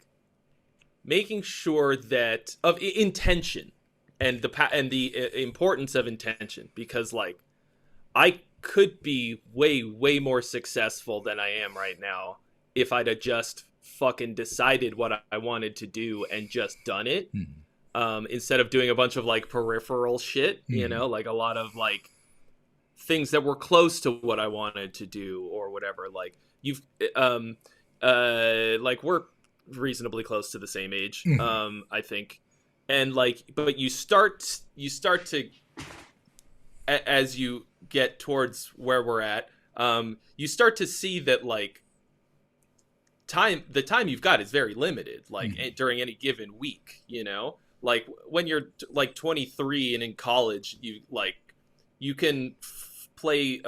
making sure that of intention and the importance of intention, because like I could be way more successful than I am right now if I'd have just fucking decided what I wanted to do and just done it. Instead of doing a bunch of like peripheral shit, you know, like a lot of like things that were close to what I wanted to do or whatever. Like you've, like we're reasonably close to the same age, I think. And like, but you start to, as you get towards where we're at, you start to see that like the time you've got is very limited, like during any given week, you know, like when you're like 23 and in college, you can play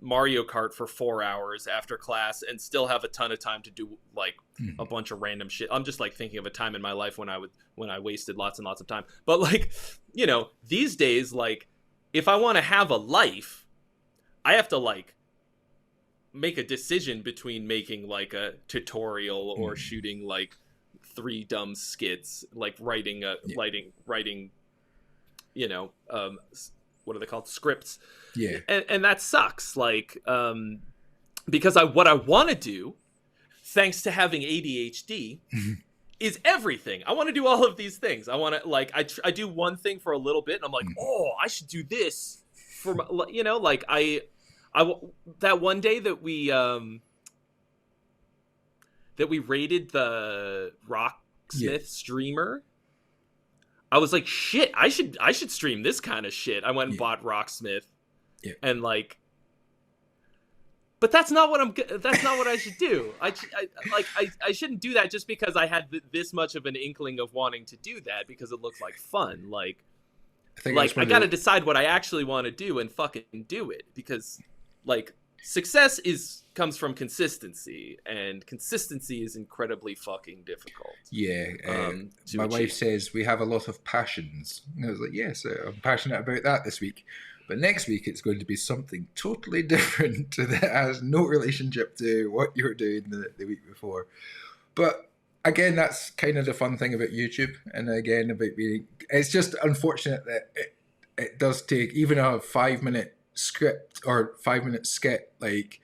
Mario Kart for 4 hours after class and still have a ton of time to do like a bunch of random shit. I'm just like thinking of a time in my life when I wasted lots and lots of time. But like, you know, these days, like if I want to have a life, I have to like make a decision between making like a tutorial or shooting like 3 dumb skits, like writing, you know, what are they called? Scripts. Yeah. And that sucks. Like, because what I want to do, thanks to having ADHD, is everything. I want to do all of these things. I want to like, I do one thing for a little bit and I'm like, oh, I should do this for my, you know, like that one day that we rated the Rocksmith streamer, I was like, shit, I should stream this kind of shit. I went and bought Rocksmith, and like, but that's not what I should do. I shouldn't do that just because I had this much of an inkling of wanting to do that because it looked like fun. Like I gotta decide what I actually want to do and fucking do it, because like success comes from consistency, and consistency is incredibly fucking difficult. My wife says we have a lot of passions, and I was like, yes, I'm passionate about that this week, but next week it's going to be something totally different that has no relationship to what you were doing the week before. But again, that's kind of the fun thing about YouTube, and again about being, it's just unfortunate that it does take even a 5-minute script or 5-minute skit, like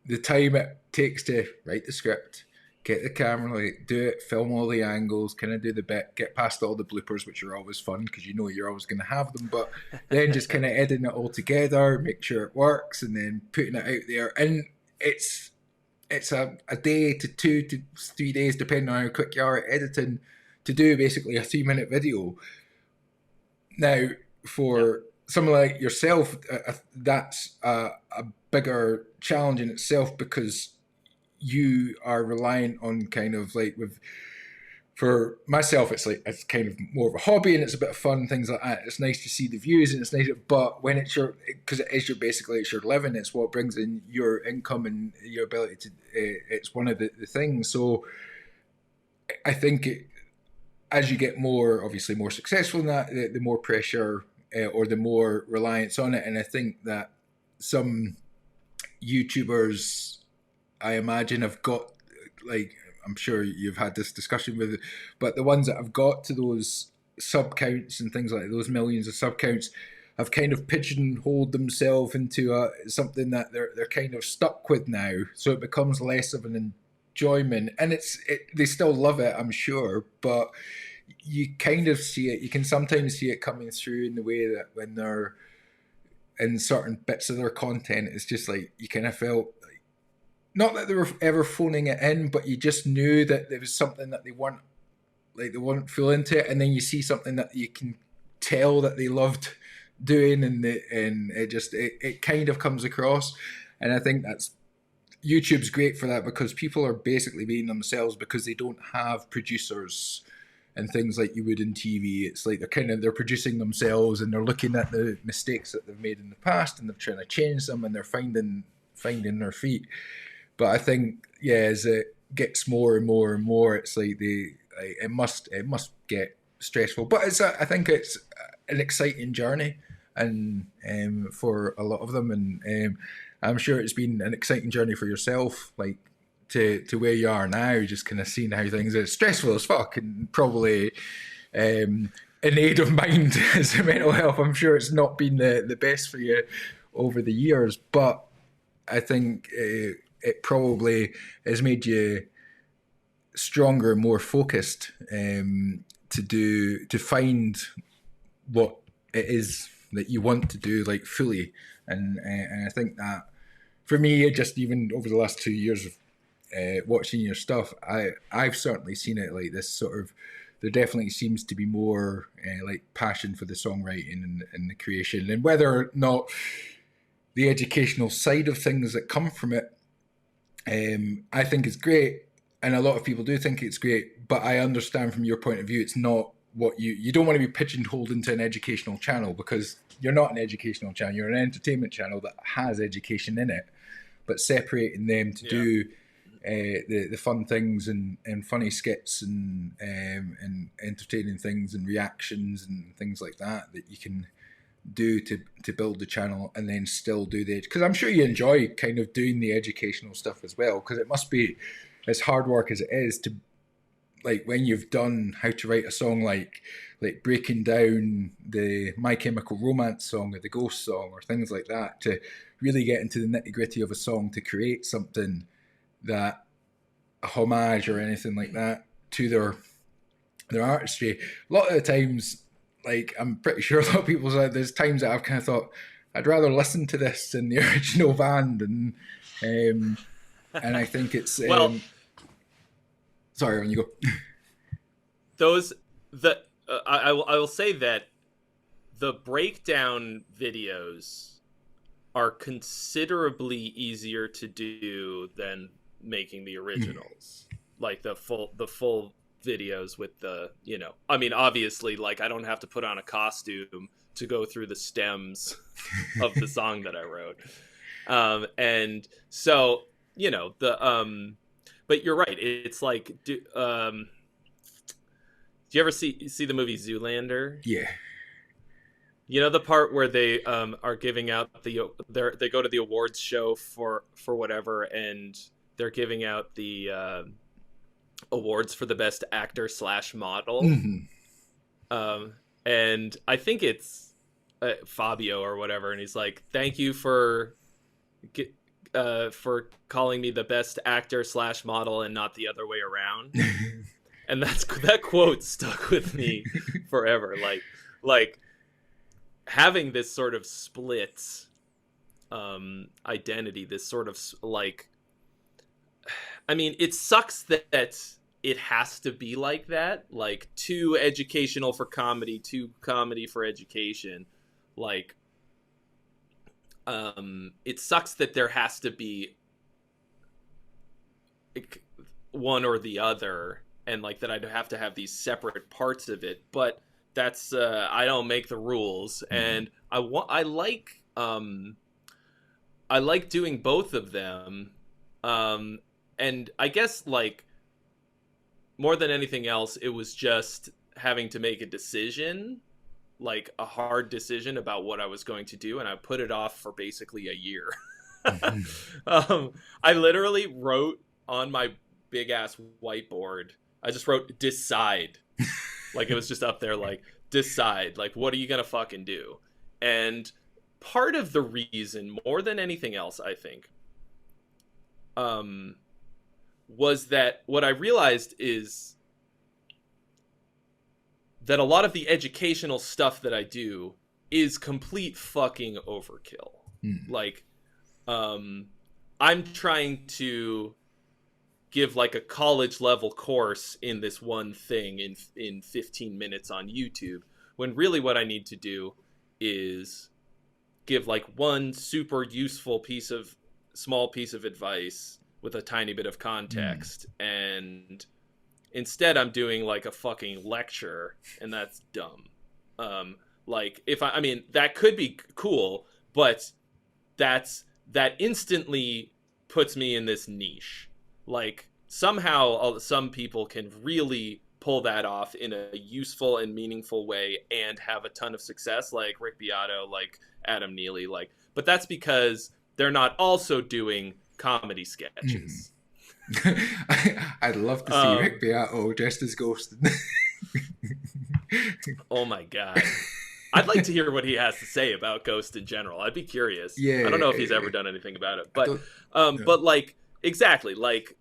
the time it takes to write the script, get the camera, like, do it, film all the angles, kind of do the bit, get past all the bloopers, which are always fun because you know you're always going to have them, but then just kind of editing it all together, make sure it works, and then putting it out there. And it's a day to 2 to 3 days, depending on how quick you are at editing, to do basically a 3-minute video. Now, for someone like yourself, that's a bigger challenge in itself, because you are reliant on kind of like for myself, it's kind of more of a hobby and it's a bit of fun, things like that. It's nice to see the views and it's nice, but when it's because it is basically it's your living, it's what brings in your income and your ability to, it's one of the things. So I think as you get obviously more successful in that, the more pressure or the more reliance on it. And I think that some YouTubers, I imagine, have got, like, I'm sure you've had this discussion with, but the ones that have got to those sub counts and things like those millions of sub counts have kind of pigeonholed themselves into something that they're kind of stuck with now. So it becomes less of an enjoyment, and they still love it, I'm sure, but you kind of see it. You can sometimes see it coming through in the way that when they're in certain bits of their content, it's just like you kind of felt like, not that they were ever phoning it in, but you just knew that there was something that they weren't full into it, and then you see something that you can tell that they loved doing, and it kind of comes across. And I think that's YouTube's great for that because people are basically being themselves because they don't have producers and things like you would in TV. It's like they're producing themselves and they're looking at the mistakes that they've made in the past and they're trying to change them and they're finding their feet. But I think as it gets more and more and more, it's like it must get stressful. But I think it's an exciting journey, and for a lot of them, and I'm sure it's been an exciting journey for yourself, like to where you are now, just kind of seeing how things are stressful as fuck, and probably in aid of mind as mental health. I'm sure it's not been the best for you over the years, but I think it probably has made you stronger, more focused to find what it is that you want to do, like fully. And I think that for me, just even over the last 2 years of watching your stuff, I've certainly seen it like this sort of. There definitely seems to be more like passion for the songwriting and the creation, and whether or not the educational side of things that come from it, I think is great, and a lot of people do think it's great. But I understand from your point of view, it's not what you don't want to be pigeonholed into an educational channel, because you're not an educational channel. You're an entertainment channel that has education in it, but separating them to do the fun things and funny skits and entertaining things and reactions and things like that you can do to build the channel, and then still do because I'm sure you enjoy kind of doing the educational stuff as well, because it must be as hard work as it is to, like, when you've done how to write a song, like breaking down the My Chemical Romance song or the Ghost song or things like that, to really get into the nitty gritty of a song to create something that a homage or anything like that to their artistry. A lot of the times, like, I'm pretty sure a lot of people say there's times that I've kind of thought I'd rather listen to this than the original band, and I think it's sorry, when you go. I will say that the breakdown videos are considerably easier to do than making the originals. Like the full videos with the, I mean, obviously, like, I don't have to put on a costume to go through the stems of the song that I wrote. And so, but you're right. It's like, do you ever see the movie Zoolander? Yeah. You know the part where they are giving out they go to the awards show for whatever, and they're giving out the awards for the best actor / model. Mm-hmm. And I think it's Fabio or whatever, and he's like, "Thank you for calling me the best actor / model and not the other way around." And that quote stuck with me forever. Like having this sort of split identity, this sort of like, I mean, it sucks that it has to be like that, like too educational for comedy, too comedy for education. Like, it sucks that there has to be one or the other, and like that I'd have to have these separate parts of it. But that's I don't make the rules, and I like doing both of them. And I guess, like, more than anything else, it was just having to make a decision, like a hard decision about what I was going to do, and I put it off for basically a year. I literally wrote on my big ass whiteboard, I just wrote decide. Like, it was just up there, like, decide, like, what are you gonna fucking do? And part of the reason, more than anything else, I think, was that what I realized is that a lot of the educational stuff that I do is complete fucking overkill. Like, I'm trying to give like a college level course in this one thing in 15 minutes on YouTube, when really what I need to do is give like one super useful piece of small piece of advice with a tiny bit of context, and instead I'm doing like a fucking lecture, and that's dumb. Like if I mean that could be cool, but that instantly puts me in this niche. Like somehow some people can really pull that off in a useful and meaningful way and have a ton of success, like Rick Beato, like Adam Neely, like, but that's because they're not also doing comedy sketches. I'd love to see Rick Beato dressed as Ghost. Oh my god. I'd like to hear what he has to say about Ghost in general. I'd be curious. Yeah, I don't know if he's ever done anything about it, but no. but like exactly, like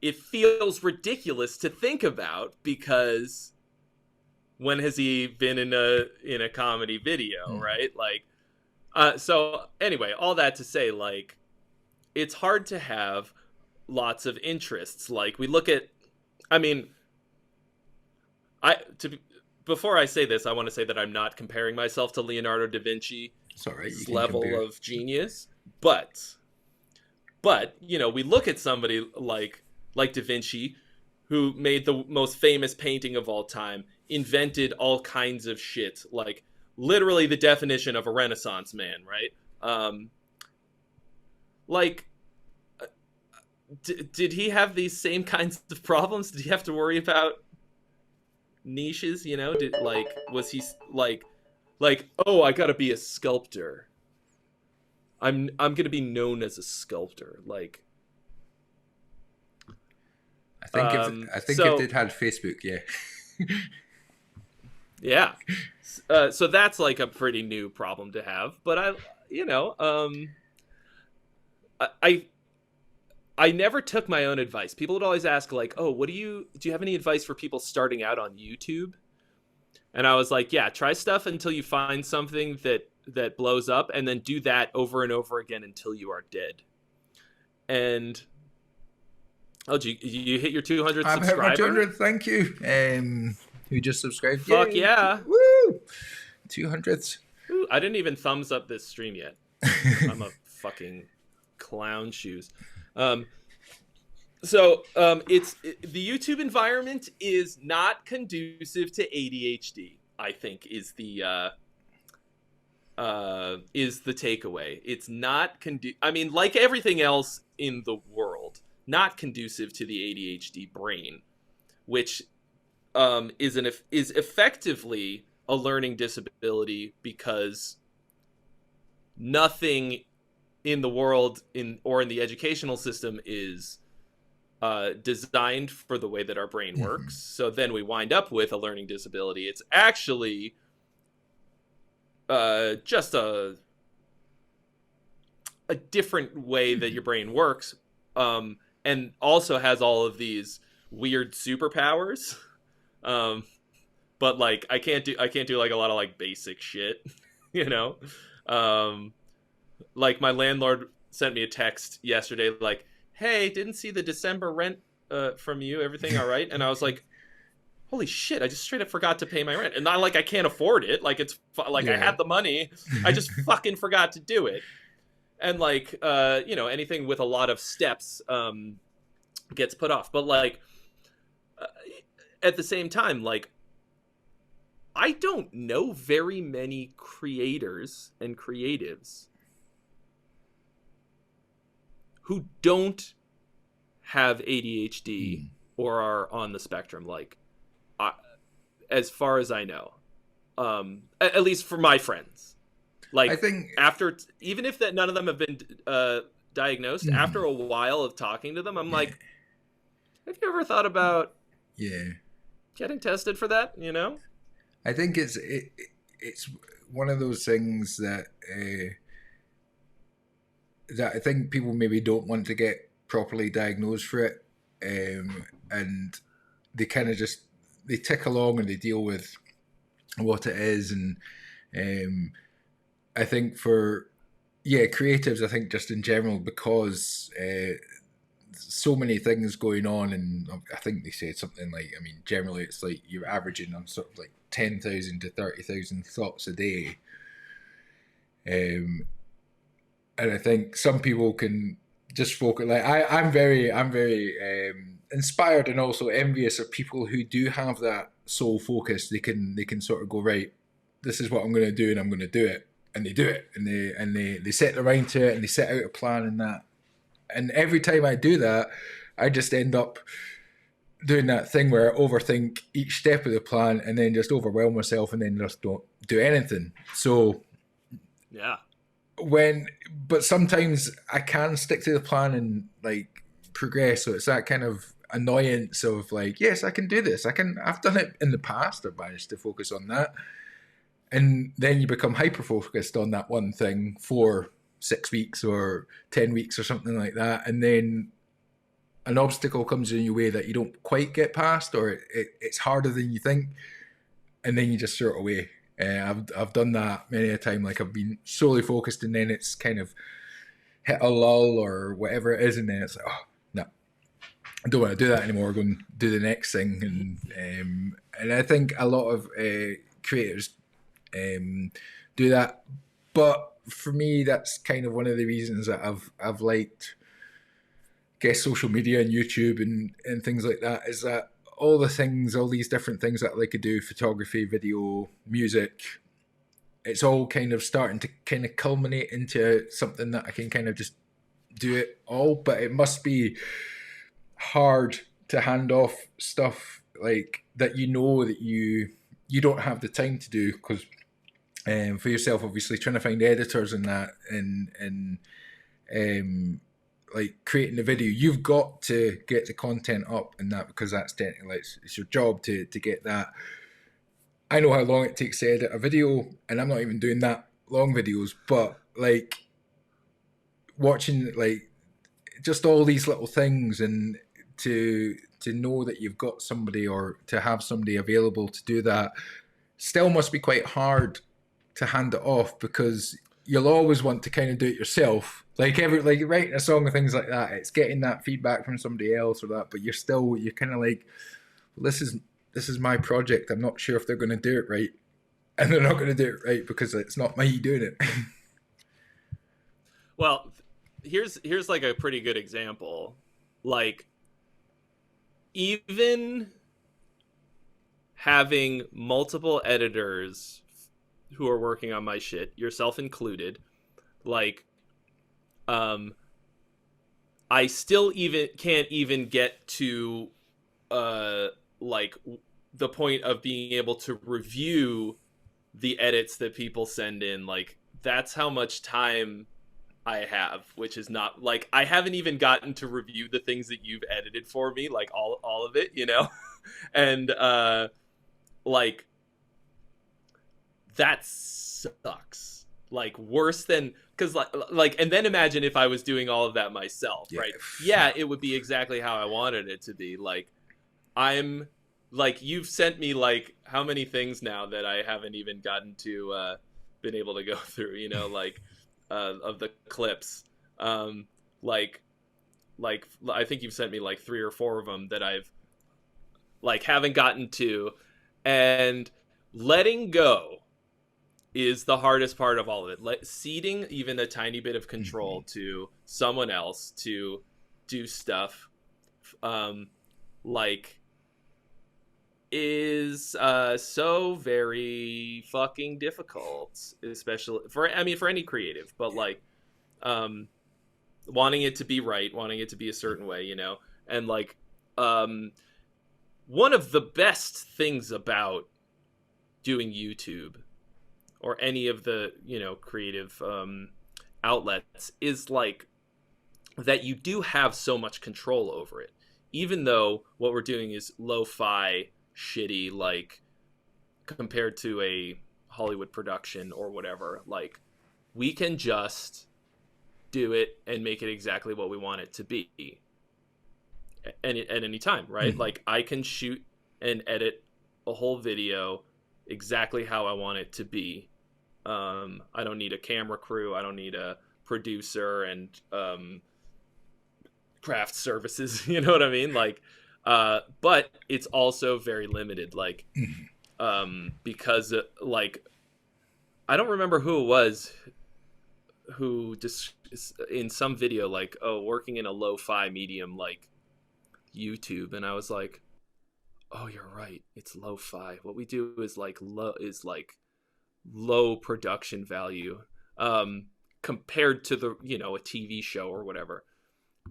it feels ridiculous to think about, because when has he been in a comedy video, right? Like so anyway, all that to say, like, it's hard to have lots of interests. Like we look at, I mean, before I say this, I want to say that I'm not comparing myself to Leonardo da Vinci's level of genius, but you know, we look at somebody like da Vinci, who made the most famous painting of all time, invented all kinds of shit, like literally the definition of a Renaissance man, right? Like, did he have these same kinds of problems? Did he have to worry about niches, you know? Was he like oh, I gotta be a sculptor, I'm gonna be known as a sculptor, like I think if they'd had Facebook, yeah. Yeah. So that's like a pretty new problem to have, but I never took my own advice. People would always ask, like, oh, do you have any advice for people starting out on YouTube? And I was like, yeah, try stuff until you find something that blows up, and then do that over and over again until you are dead. And you hit your 200th subscriber? I've hit my 200th, thank you. Who just subscribed? Fuck yeah. Woo! 200th. Ooh, I didn't even thumbs up this stream yet. I'm a fucking clown shoes. So the YouTube environment is not conducive to ADHD, I think, is the takeaway. It's not I mean, like everything else in the world, not conducive to the ADHD brain, which is effectively a learning disability, because nothing in the world or in the educational system is designed for the way that our brain works. So then we wind up with a learning disability. It's actually just a different way that your brain works, and also has all of these weird superpowers. But like I can't do like a lot of like basic shit, you know. Like my landlord sent me a text yesterday, like, hey, didn't see the December rent from you, everything all right? And I was like, holy shit, I just straight up forgot to pay my rent. And not like I can't afford it, like it's like I had the money, I just fucking forgot to do it. And like you know, anything with a lot of steps gets put off. But like at the same time, like, I don't know very many creators and creatives who don't have ADHD or are on the spectrum, like, as far as I know, at least for my friends. Like, I think even if that none of them have been diagnosed, after a while of talking to them, I'm like, have you ever thought about getting tested for that? You know, I think it's one of those things that that I think people maybe don't want to get properly diagnosed for it, and they kind of just they tick along and they deal with what it is. And I think for creatives, I think just in general, because so many things going on, and I think they said something like, I mean, generally it's like you're averaging on sort of like 10,000 to 30,000 thoughts a day. And I think some people can just focus. Like I'm very inspired and also envious of people who do have that sole focus. They can sort of go, right, this is what I'm going to do, and I'm going to do it, and they do it, and they set their mind to it, and they set out a plan and that. And every time I do that, I just end up doing that thing where I overthink each step of the plan and then just overwhelm myself and then just don't do anything. So Yeah. but sometimes I can stick to the plan and like progress. So it's that kind of annoyance of like, yes, I can do this. I've done it in the past. I've managed to focus on that. And then you become hyper focused on that one thing for 6 weeks or 10 weeks or something like that. And then an obstacle comes in your way that you don't quite get past, or it's harder than you think. And then you just throw it away. I've done that many a time. Like I've been solely focused, and then it's kind of hit a lull or whatever it is, and then it's like, oh no, I don't want to do that anymore. Go and do the next thing, and I think a lot of creators do that. But for me, that's kind of one of the reasons that I've liked, I guess, social media and YouTube and things like that, is that all these different things that I like to do, photography, video, music, it's all kind of starting to kind of culminate into something that I can kind of just do it all. But it must be hard to hand off stuff like that, that you don't have the time to do, because for yourself, obviously trying to find editors and that, and like creating the video, you've got to get the content up and that, because that's technically like, it's your job to get that. I know how long it takes to edit a video, and I'm not even doing that long videos, but like watching like just all these little things, and to know that you've got somebody, or to have somebody available to do that, still must be quite hard to hand it off, because you'll always want to kind of do it yourself. Like writing a song and things like that, it's getting that feedback from somebody else or that, but you're kind of like, well, this is my project. I'm not sure if they're going to do it right, and they're not going to do it right because it's not me doing it. Well, here's like a pretty good example. Like, even having multiple editors who are working on my shit, yourself included, like, I still can't even get to like the point of being able to review the edits that people send in. Like, that's how much time I have, which is not, like, I haven't even gotten to review the things that you've edited for me, like all of it, and like, that sucks. Like, worse than, because like, and then imagine if I was doing all of that myself, right? Yeah, it would be exactly how I wanted it to be. Like, I'm like, you've sent me like how many things now that I haven't even gotten to been able to go through, like of the clips, like I think you've sent me like 3 or 4 of them that I've like haven't gotten to, and letting go is the hardest part of all of it. Ceding even a tiny bit of control to someone else to do stuff, like, is so very fucking difficult, especially for any creative, but like, wanting it to be right, wanting it to be a certain way, and like, one of the best things about doing YouTube or any of the creative outlets is like that you do have so much control over it, even though what we're doing is lo-fi shitty, like, compared to a Hollywood production or whatever. Like, we can just do it and make it exactly what we want it to be at any time, right? Like, I can shoot and edit a whole video exactly how I want it to be. I don't need a camera crew. I don't need a producer and craft services. You know what I mean? Like, but it's also very limited. Like, because like, I don't remember who it was who in some video like, oh, working in a lo-fi medium like YouTube, and I was like, oh, you're right, it's lo-fi. What we do is like low production value compared to the, you know, a TV show or whatever.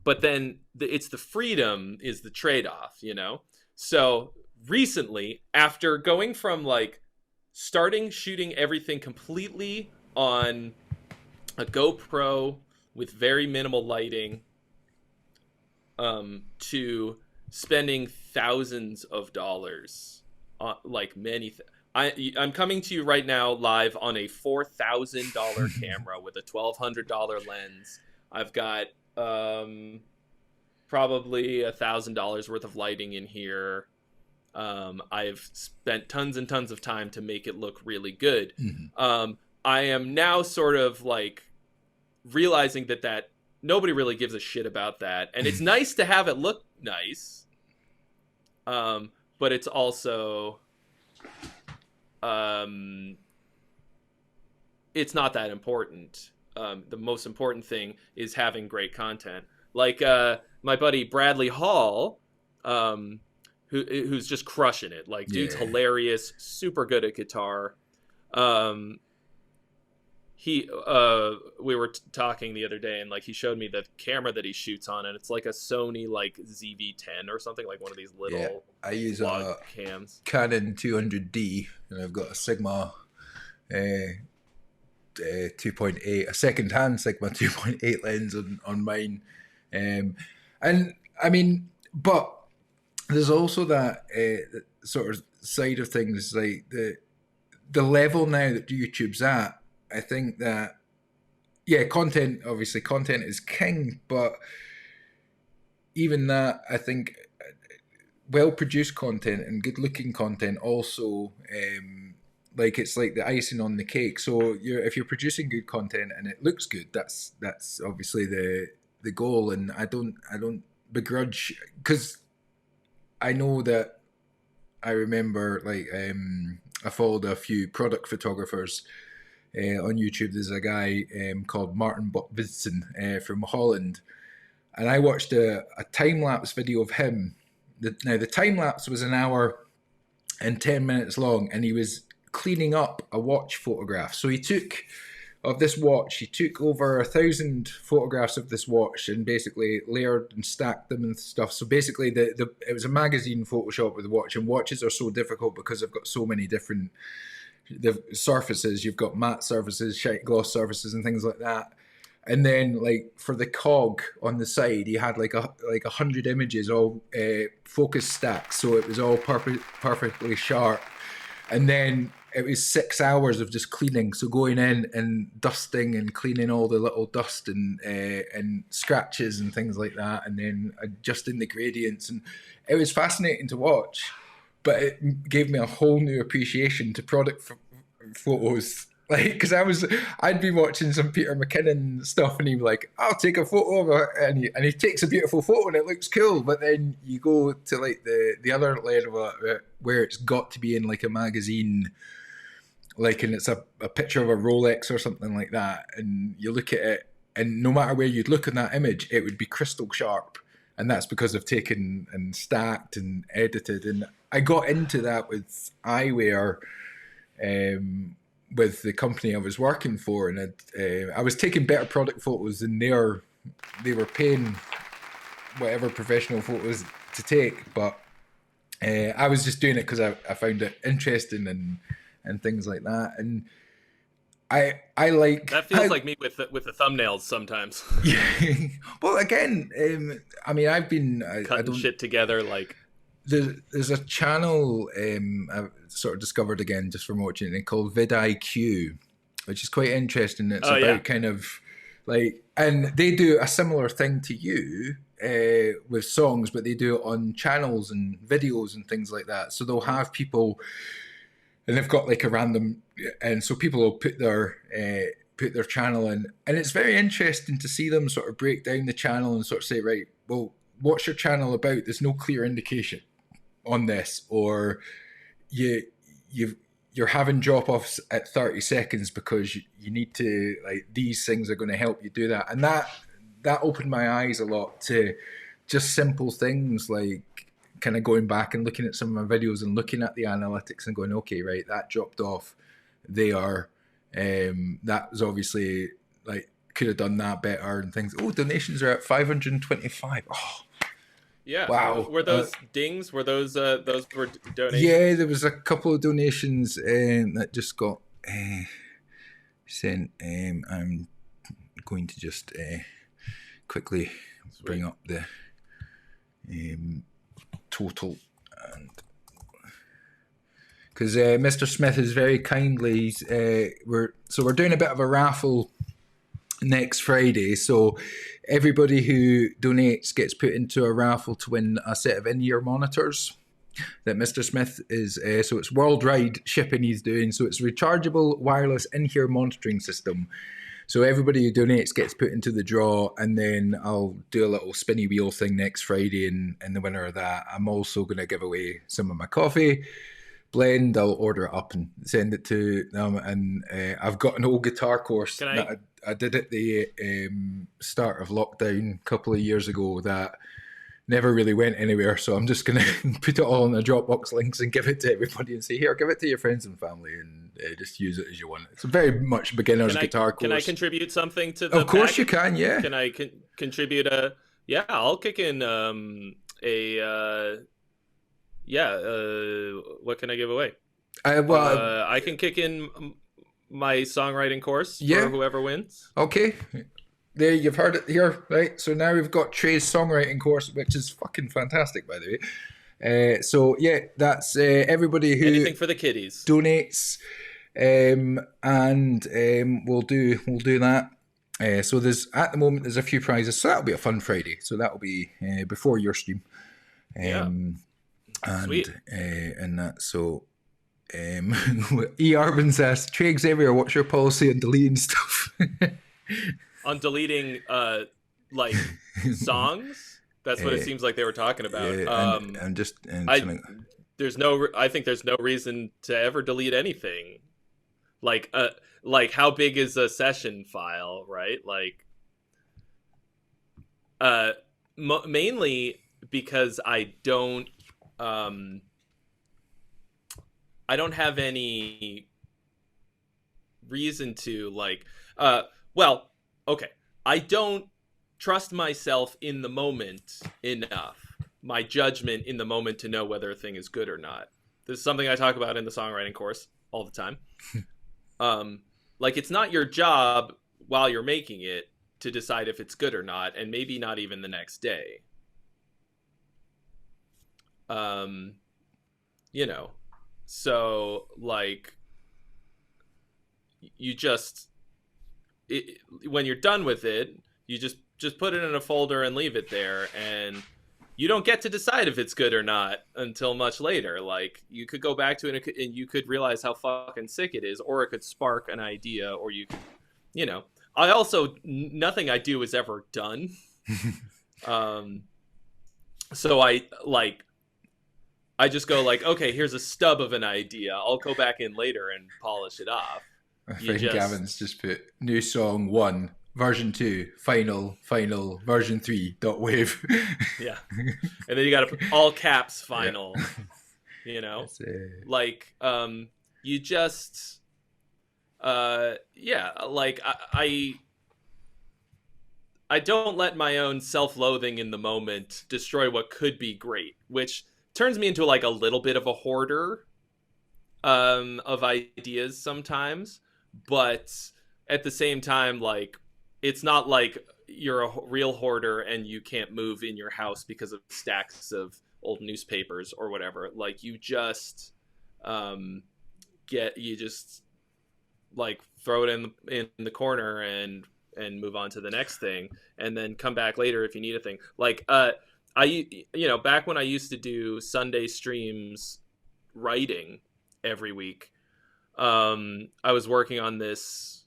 But then it's the freedom is the trade-off, you know. So recently, after going from like starting shooting everything completely on a GoPro with very minimal lighting, to spending thousands of dollars on like I'm coming to you right now live on a $4,000 camera with a $1,200 lens. I've got probably $1,000 worth of lighting in here. I've spent tons and tons of time to make it look really good. I am now sort of like realizing that nobody really gives a shit about that, and it's nice to have it look nice, but it's also it's not that important. The most important thing is having great content. Like my buddy Bradley Hall, who's just crushing it. Like, dude's hilarious, super good at guitar. We were talking the other day, and like he showed me the camera that he shoots on, and it's like a Sony like ZV-10 or something, like one of these little I use a cams. Canon 200D, and I've got a Sigma 2.8, a second-hand Sigma 2.8 lens on mine, and I mean, but there's also that sort of side of things, like the level now that YouTube's at. I think that, content is king, but even that, I think well-produced content and good-looking content also, like it's like the icing on the cake. So if you're producing good content and it looks good, that's obviously the goal. And I don't begrudge, because I know that I remember like I followed a few product photographers on YouTube. There's a guy called Martin Botvidsen from Holland, and I watched a time-lapse video of him. Now the time-lapse was 1 hour and 10 minutes long, and he was cleaning up a watch photograph. So he took over 1,000 photographs of this watch and basically layered and stacked them and stuff. So basically it was a magazine Photoshop with the watch, and watches are so difficult because they've got so many different surfaces. You've got matte surfaces, gloss surfaces, and things like that. And then like for the cog on the side, he had like 100 images all focus stacked, so it was all perfectly sharp. And then it was 6 hours of just cleaning, so going in and dusting and cleaning all the little dust and scratches and things like that, and then adjusting the gradients. And it was fascinating to watch, but it gave me a whole new appreciation to product photos. Like, because I'd be watching some Peter McKinnon stuff, and he'd be like, "I'll take a photo of it," and he takes a beautiful photo and it looks cool. But then you go to like the other layer of it, where it's got to be in like a magazine, like, and it's a picture of a Rolex or something like that, and you look at it, and no matter where you'd look in that image, it would be crystal sharp. And that's because I've taken and stacked and edited. And I got into that with eyewear, with the company I was working for, and I was taking better product photos than they were paying whatever professional photos to take. But I was just doing it because I found it interesting and things like that. And I like that. Feels like me with the thumbnails sometimes. Yeah. Well, again, I mean, I've been cutting shit together. Like, there's a channel I've sort of discovered again just from watching it called vidIQ, which is quite interesting. It's about kind of like, and they do a similar thing to you with songs, but they do it on channels and videos and things like that. So they'll have people, and they've got like a random, and so people will put their channel in, and it's very interesting to see them sort of break down the channel and sort of say, right, well, what's your channel about? There's no clear indication on this, or you've you're having drop offs at 30 seconds because you need to, like, these things are going to help you do that. And that opened my eyes a lot to just simple things like kind of going back and looking at some of my videos and looking at the analytics and going, okay, right, that dropped off. They are, that was obviously like, could have done that better and things. Oh, donations are at 525. Oh, Yeah. wow. Were those dings? Were those were donations? Yeah, there was a couple of donations that just got sent. I'm going to just quickly bring up the total, and because Mr. Smith is very kindly, we're doing a bit of a raffle next Friday. So everybody who donates gets put into a raffle to win a set of in-ear monitors that Mr. Smith is, so it's worldwide shipping he's doing. So it's rechargeable wireless in-ear monitoring system. So everybody who donates gets put into the draw, and then I'll do a little spinny wheel thing next Friday, and the winner of that, I'm also going to give away some of my coffee blend. I'll order it up and send it to them. And I've got an old guitar course that I did at the start of lockdown a couple of years ago that never really went anywhere. So I'm just going to put it all in the Dropbox links and give it to everybody and say, here, give it to your friends and family, and just use it as you want. It's a very much beginner's guitar course. Can I contribute something to the Of course you can, yeah. Can I contribute a... Yeah, I'll kick in what can I give away? I can kick in my songwriting course for whoever wins. Okay. There, you've heard it here, right? So now we've got Trey's songwriting course, which is fucking fantastic, by the way. So yeah, that's everybody who anything for the kiddies donates, and we'll do that. So at the moment there's a few prizes, so that'll be a fun Friday. So that'll be before your stream. Sweet. And that, so E. Urban says, Trey Xavier, what's your policy on deleting stuff? On deleting like songs? That's what it seems like they were talking about. I think there's no reason to ever delete anything. Like how big is a session file, right? Like mainly because I don't have any reason to okay. I don't trust myself in the moment enough, my judgment in the moment, to know whether a thing is good or not. This is something I talk about in the songwriting course all the time. It's not your job while you're making it to decide if it's good or not, and maybe not even the next day. So you just, when you're done with it, you just put it in a folder and leave it there, and you don't get to decide if it's good or not until much later. Like, you could go back to it and you could realize how fucking sick it is, or it could spark an idea, or you could, I also, nothing I do is ever done. So I just go okay, here's a stub of an idea. I'll go back in later and polish it off. I think Gavin's just put new song 1, version 2, final, version 3, .wave. Yeah. And then you got to put all caps final, you just, I don't let my own self-loathing in the moment destroy what could be great, which turns me into a little bit of a hoarder of ideas sometimes. But at the same time, it's not like you're a real hoarder and you can't move in your house because of stacks of old newspapers or whatever. You just throw it in the corner and move on to the next thing, and then come back later if you need a thing. Back when I used to do Sunday streams writing every week, I was working on this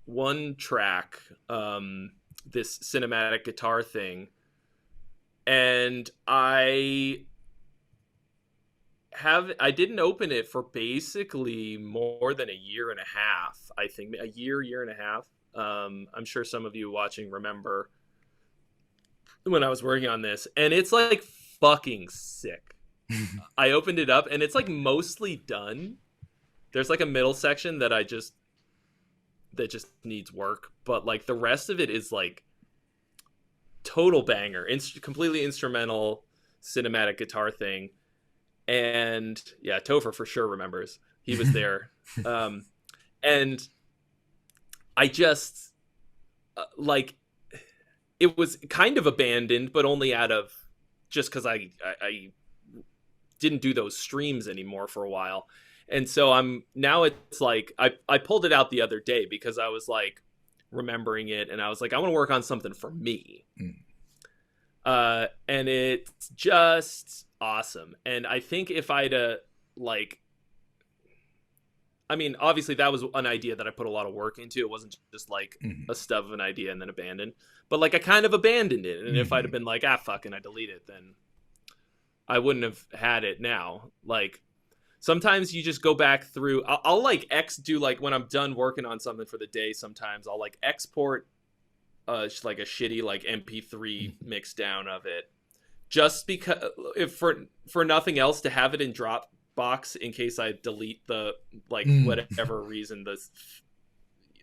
one track, this cinematic guitar thing, and I I didn't open it for basically more than a year and a half. I think a year and a half. I'm sure some of you watching remember when I was working on this, and it's like fucking sick. I opened it up and it's like mostly done. There's like a middle section that just needs work, but like the rest of it is like total banger, completely instrumental cinematic guitar thing. And yeah, Topher for sure remembers. He was there. And I just like it was kind of abandoned, but only out of just because I didn't do those streams anymore for a while. And so it's like I pulled it out the other day because I was like remembering it and I was like, I want to work on something for me. And it's just awesome. And I think if I'd like, I mean, obviously that was an idea that I put a lot of work into. It wasn't just like a stub of an idea and then abandoned, but like I kind of abandoned it. And if I'd have been like, fuck, and I delete it, then I wouldn't have had it now. Like sometimes you just go back through, I'll like do like when I'm done working on something for the day, sometimes I'll like export just like a shitty like MP3 mix down of it, just because if for nothing else, to have it in Dropbox in case I delete the like whatever reason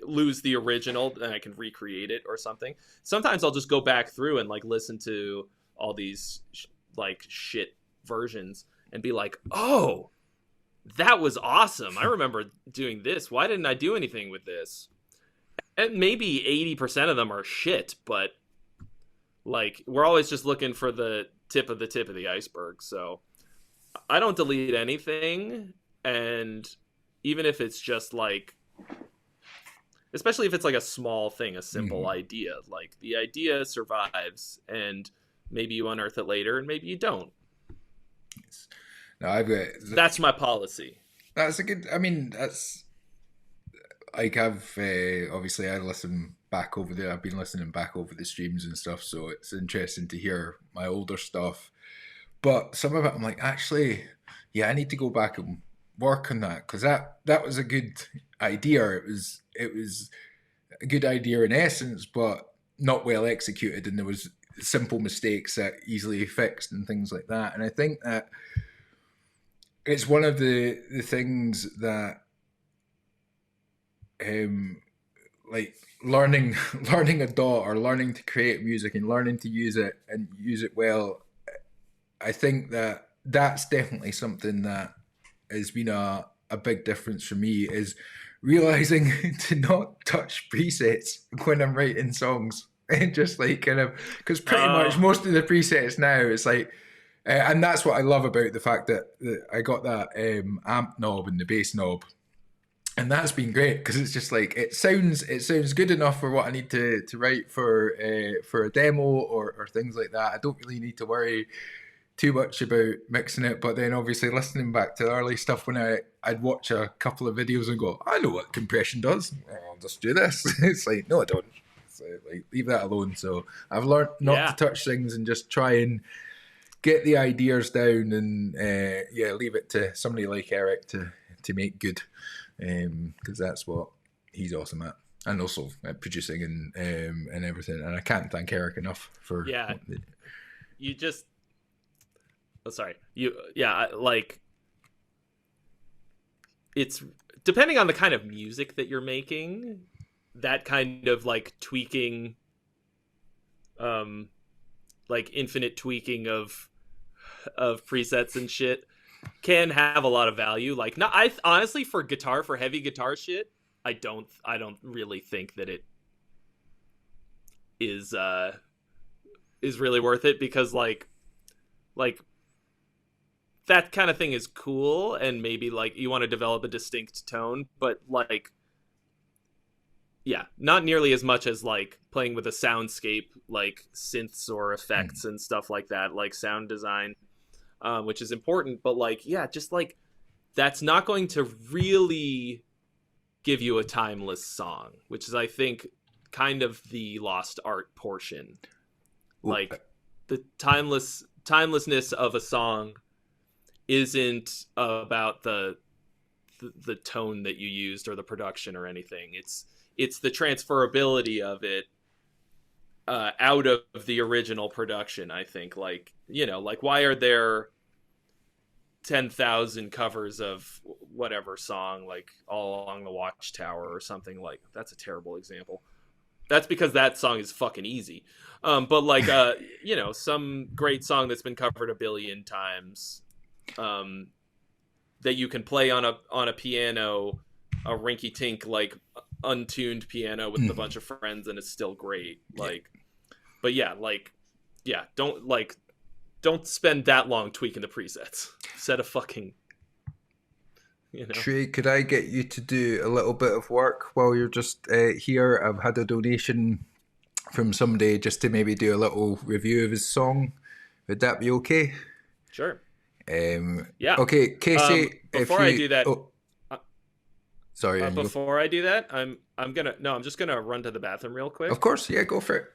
lose the original, and I can recreate it or something. Sometimes I'll just go back through and like listen to all these like shit versions and be like, oh, that was awesome. I remember doing this. Why didn't I do anything with this? And maybe 80% of them are shit, but like we're always just looking for the tip of the iceberg. So I don't delete anything. And even if it's just like, especially if it's like a small thing, a simple idea, like the idea survives and maybe you unearth it later and maybe you don't. No, that's my policy. That's a good, I mean, that's like obviously I've been listening back over the streams and stuff, so it's interesting to hear my older stuff. But some of it I'm like, actually, yeah, I need to go back and work on that, because that was a good idea. It was a good idea in essence, but not well executed, and there was simple mistakes that easily fixed and things like that. And I think that it's one of the things that like learning a DAW or learning to create music and learning to use it and use it well. I think that that's definitely something that has been a big difference for me, is realizing to not touch presets when I'm writing songs. And just like kind of, because pretty much most of the presets now, it's like, and that's what I love about the fact that I got that amp knob and the bass knob, and that's been great, because it's just like it sounds good enough for what I need to write for a demo or things like that. I don't really need to worry too much about mixing it. But then obviously listening back to the early stuff, when I'd watch a couple of videos and go, I know what compression does, I'll just do this. It's like, no, I don't. Like, leave that alone. So I've learned not to touch things and just try and get the ideas down, and leave it to somebody like Eric to make good, because that's what he's awesome at, and also at producing and everything. And I can't thank Eric enough for like it's depending on the kind of music that you're making, that kind of like tweaking, like infinite tweaking of presets and shit can have a lot of value. Like, not, I honestly, for heavy guitar shit, I don't really think that it is really worth it, because like that kind of thing is cool, and maybe like you want to develop a distinct tone, but like, yeah, not nearly as much as like playing with a soundscape, like synths or effects and stuff like that, like sound design, which is important. But like, yeah, just like that's not going to really give you a timeless song, which is, I think, kind of the lost art portion. Like the timelessness of a song isn't about the tone that you used or the production or anything. It's the transferability of it out of the original production. I think, like, you know, like, why are there 10,000 covers of whatever song, like All Along the Watchtower or something? Like, that's a terrible example. That's because that song is fucking easy. But like, you know, some great song that's been covered a billion times, that you can play on a piano, a rinky tink, like, untuned piano with a bunch of friends, and it's still great. Like, but yeah, like, yeah, don't spend that long tweaking the presets. Set a fucking, you know. Trey, could I get you to do a little bit of work while you're just here? I've had a donation from somebody just to maybe do a little review of his song. Would that be okay? Sure. Yeah. Okay, Casey. Before I do that, sorry. Before I do that, I'm just gonna run to the bathroom real quick. Of course, yeah. Go for it.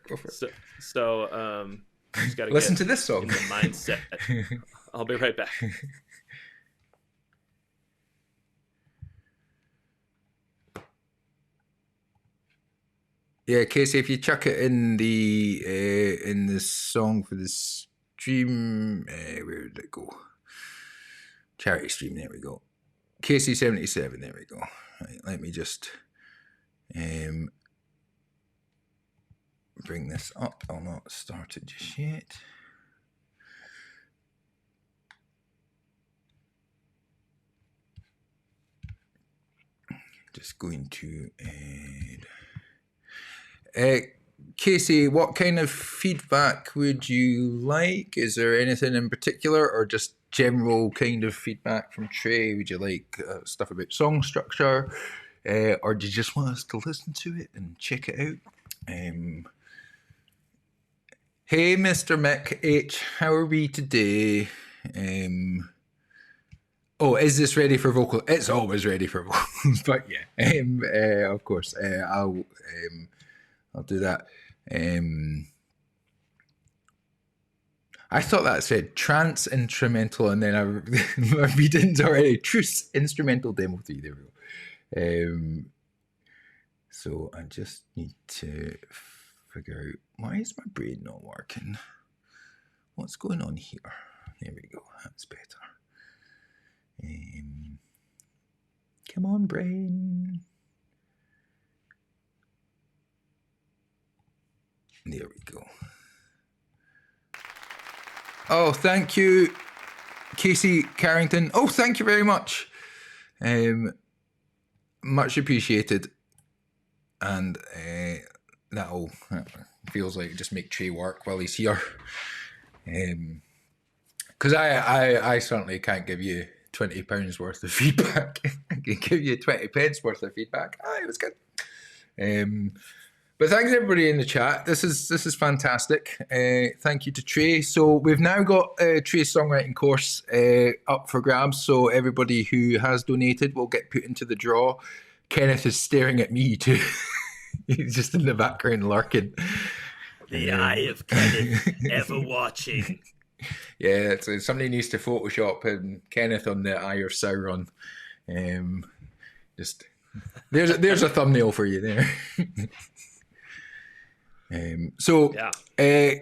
So just gotta listen to this song. In the mindset. I'll be right back. Yeah, Casey, if you chuck it in the song for the stream, where did it go? Charity stream. There we go. Casey77. There we go. Right, let me just bring this up. I'll not start it just yet. Just going to Casey, what kind of feedback would you like? Is there anything in particular, or just general kind of feedback from Trey? Would you like stuff about song structure, or do you just want us to listen to it and check it out? Hey, Mr. Mick H, how are we today? Oh, is this ready for vocal? It's always ready for vocals, but yeah, of course, I'll do that. I thought that said trance instrumental, and then I read into already truce instrumental demo 3. There we go. So I just need to figure out, why is my brain not working? What's going on here? There we go. That's better. Come on, brain. There we go. Oh, thank you, Casey Carrington. Oh, thank you very much. Much appreciated. And that feels like just make Trey work while he's here. Because I certainly can't give you £20 worth of feedback. I can give you 20 pence worth of feedback. It was good. But thanks everybody in the chat. This is fantastic. Thank you to Trey. So we've now got Trey's songwriting course up for grabs. So everybody who has donated will get put into the draw. Kenneth is staring at me too. He's just in the background lurking. The eye of Kenneth, ever watching. Yeah, so somebody needs to Photoshop Kenneth on the Eye of Sauron. Just there's a thumbnail for you there.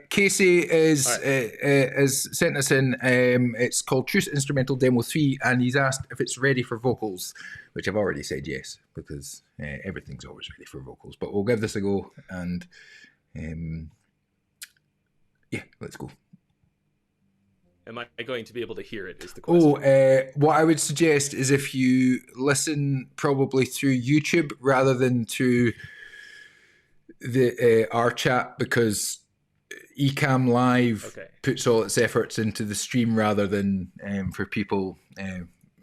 Casey is sent us in. It's called Truce Instrumental Demo 3, and he's asked if it's ready for vocals, which I've already said yes, because everything's always ready for vocals. But we'll give this a go, and let's go. Am I going to be able to hear it, is the question. What I would suggest is if you listen probably through YouTube rather than through the our chat, because Ecamm Live puts all its efforts into the stream rather than for people,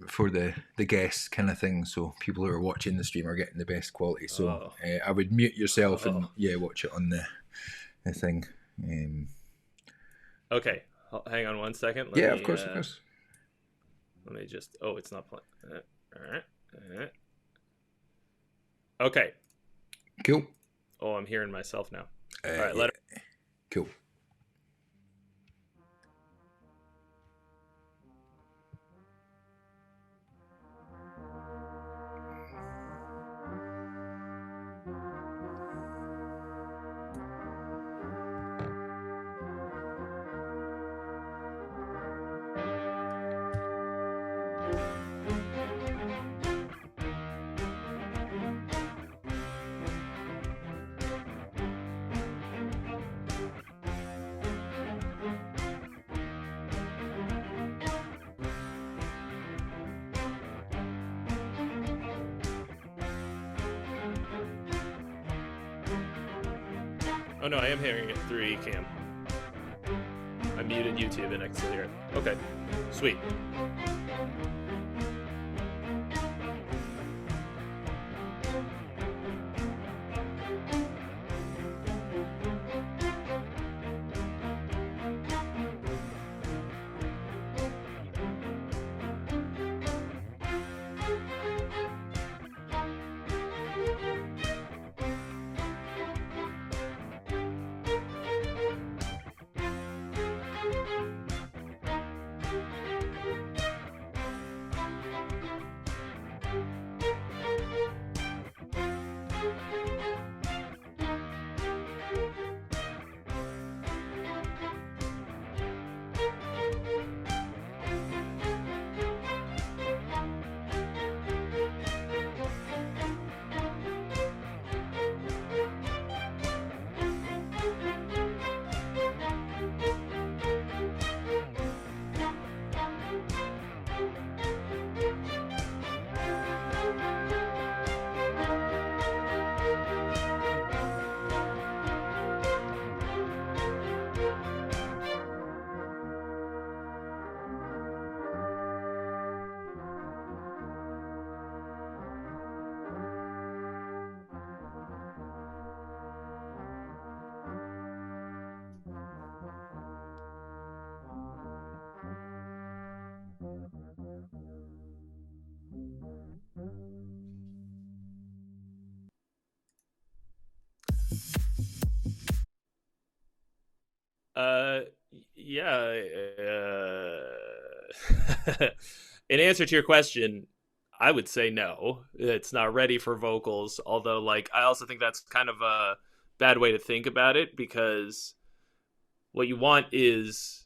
for the guests kind of thing. So people who are watching the stream are getting the best quality. So I would mute yourself and watch it on the thing. Okay. Hang on one second. Of course. Let me just... Oh, it's not playing. All right. Okay. Cool. Oh, I'm hearing myself now. All right, let it... Cool. Oh no, I am hearing it through Ecamm. I muted YouTube and I can still hear it. Okay, sweet. Uh, yeah. In answer to your question, I would say no. It's not ready for vocals. Although, like, I also think that's kind of a bad way to think about it, because what you want is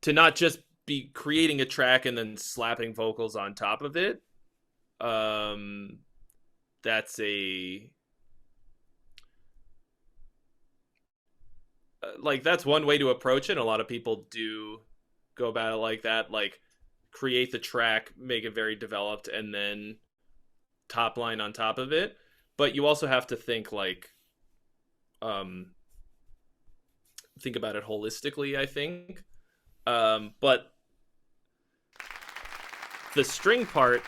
to not just be creating a track and then slapping vocals on top of it. That's a like that's one way to approach it. And a lot of people do go about it like that, like create the track, make it very developed, and then top line on top of it. But you also have to think like think about it holistically, I think. But the string part,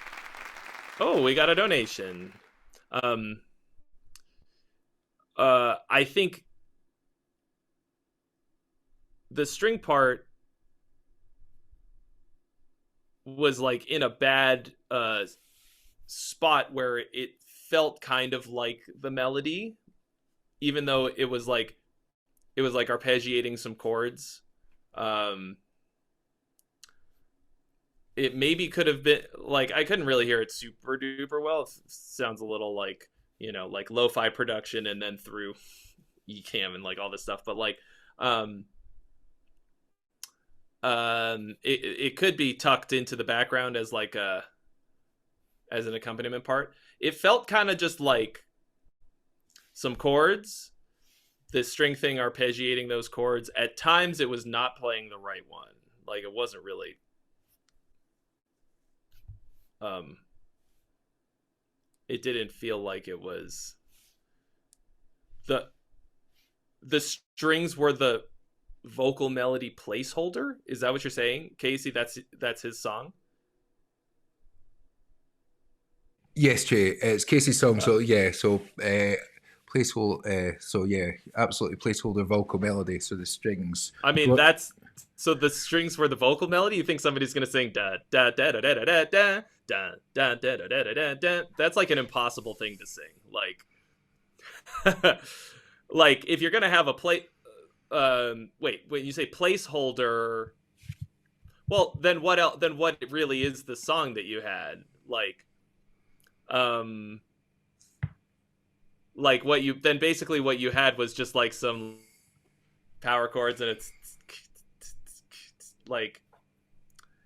oh, we got a donation. I think the string part was like in a bad spot where it felt kind of like the melody, even though it was like arpeggiating some chords. It maybe could have been like, I couldn't really hear it super duper well. It sounds a little like, you know, like lo-fi production and then through Ecamm and like all this stuff. But like it could be tucked into the background as like a as an accompaniment part. It felt kind of just like some chords, the string thing arpeggiating those chords. At times it was not playing the right one. Like it wasn't really it didn't feel like it was the strings were the vocal melody placeholder. Is that what you're saying, Casey? That's his song. Yes, Trey, it's Casey's song. So yeah, so placeholder. So yeah, absolutely placeholder vocal melody. So the strings. I mean, that's so the strings were the vocal melody. You think somebody's gonna sing da da da da da da da da da da da da da da da? That's like an impossible thing to sing. Like, like if you're gonna have a play. Wait, when you say placeholder, well, then what else? Then what really is the song that you had? Like what you then basically what you had was just like some power chords, and it's like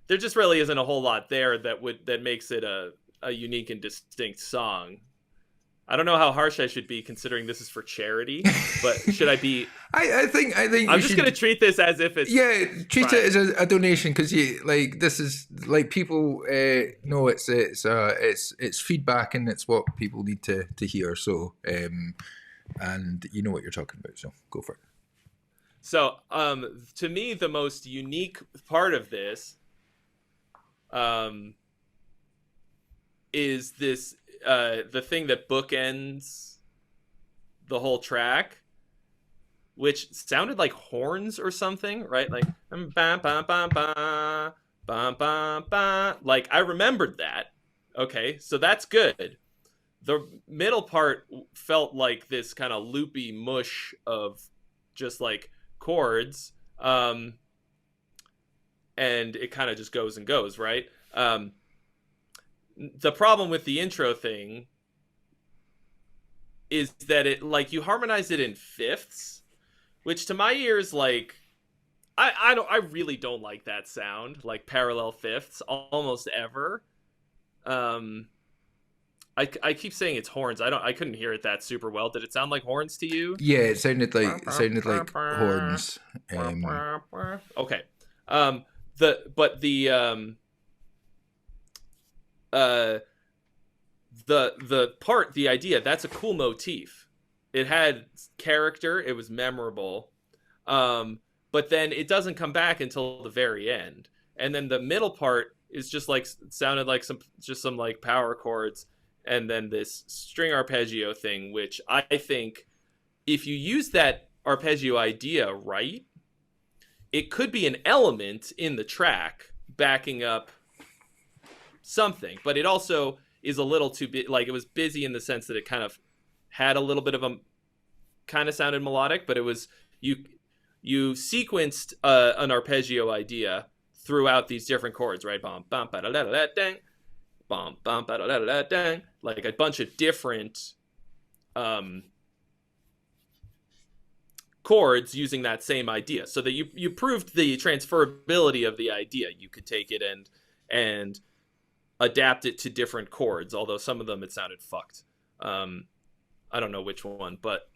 there just really isn't a whole lot there that makes it a unique and distinct song. I don't know how harsh I should be considering this is for charity, but should I be? I think I'm just gonna treat this as if it's treat it as a donation, because you like this is like people know it's feedback and it's what people need to hear. So and you know what you're talking about. So go for it. So, to me, the most unique part of this, is this the thing that bookends the whole track, which sounded like horns or something, right? Like bam bam bam bam bam bam. Like I remembered that. Okay, so that's good. The middle part felt like this kind of loopy mush of just like chords, and it kind of just goes and goes, right? The problem with the intro thing is that it, like, you harmonize it in fifths, which to my ears, like, I really don't like that sound, like parallel fifths almost ever. I keep saying it's horns. I couldn't hear it that super well. Did it sound like horns to you? Yeah, it sounded like horns. Okay. The idea, that's a cool motif. It had character. It was memorable. But then it doesn't come back until the very end. And then the middle part is just like, sounded like some like power chords. And then this string arpeggio thing, which I think if you use that arpeggio idea right, it could be an element in the track backing up something. But it also is a little too like, it was busy in the sense that it kind of had a little bit of a kind of sounded melodic, but it was you sequenced an arpeggio idea throughout these different chords, right? Bum bum ba da da da dang, bum bum ba da da da dang, like a bunch of different chords using that same idea, so that you proved the transferability of the idea. You could take it and adapt it to different chords, although some of them it sounded fucked. I don't know which one, but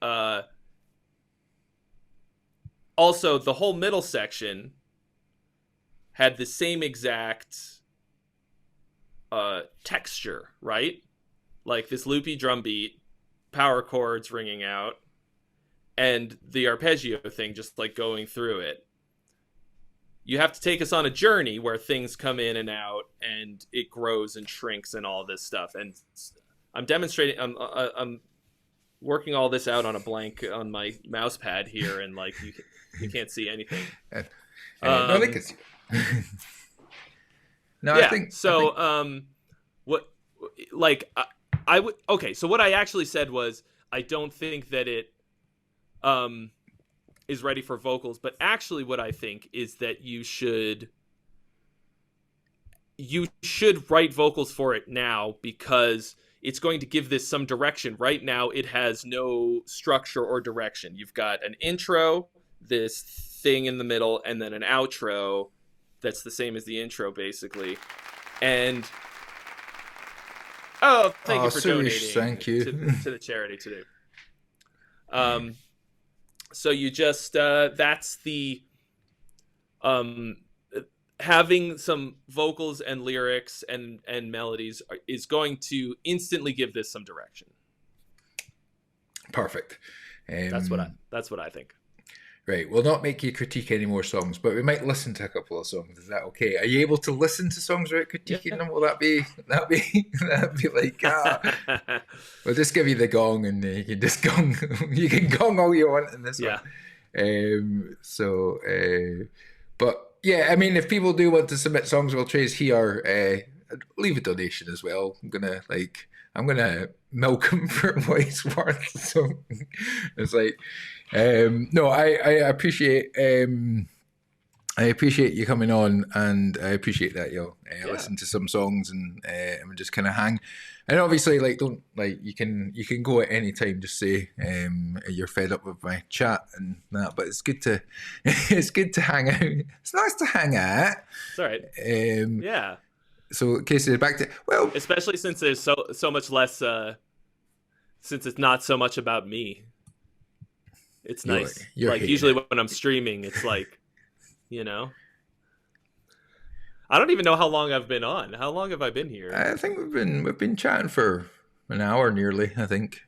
also the whole middle section had the same exact texture, right? Like this loopy drum beat, power chords ringing out, and the arpeggio thing just like going through it. You have to take us on a journey where things come in and out and it grows and shrinks and all this stuff. And I'm demonstrating, I'm working all this out on a blank on my mouse pad here, and like you can't see anything. No, they can see. No, yeah. I think so. What, like, I would. Okay, so what I actually said was I don't think that it is ready for vocals, but actually what I think is that you should write vocals for it now, because it's going to give this some direction. Right now it has no structure or direction. You've got an intro, this thing in the middle, and then an outro that's the same as the intro basically. And thank you for donating thank you. to the charity today. So you just that's the having some vocals and lyrics and melodies is going to instantly give this some direction. Perfect. That's what I think. Right, we'll not make you critique any more songs, but we might listen to a couple of songs. Is that okay? Are you able to listen to songs without critiquing them? Will that be like, we'll just give you the gong, and you can just gong. You can gong all you want in this one. But yeah, I mean, if people do want to submit songs, we'll Trey's here. Leave a donation as well. I'm gonna milk him for what he's worth. So it's like, no, I appreciate you coming on, and I appreciate that listen to some songs and just kind of hang. And obviously, like, don't like you can go at any time. Just say you're fed up with my chat and that. But it's good to hang out. It's nice to hang out. It's all right. Yeah. So, Casey, back to especially since there's so much less. Since it's not so much about me. It's nice. You're like usually when I'm streaming, it's like, I don't even know how long I've been on. How long have I been here? I think we've been chatting for an hour nearly. I think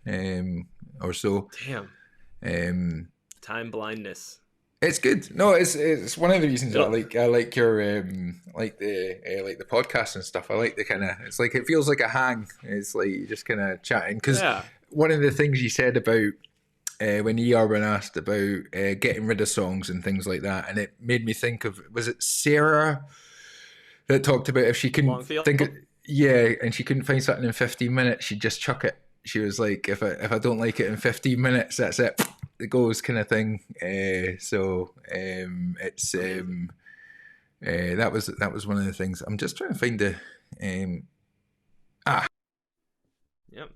or so. Damn. Um, Time blindness. it's good. No, it's one of the reasons It'll- I like your like the podcast and stuff. I like the kind of, it's like it feels like a hang. It's like you just kind of chatting, because Yeah. one of the things you said about when been asked about getting rid of songs and things like that, and it made me think of, was it Sarah that talked about if she couldn't Longfield? think of, yeah, and she couldn't find something in 15 minutes, she'd just chuck it. She was like, if I don't like it in 15 minutes, that's it. It goes, kind of thing. It's that was one of the things. I'm just trying to find the Yep.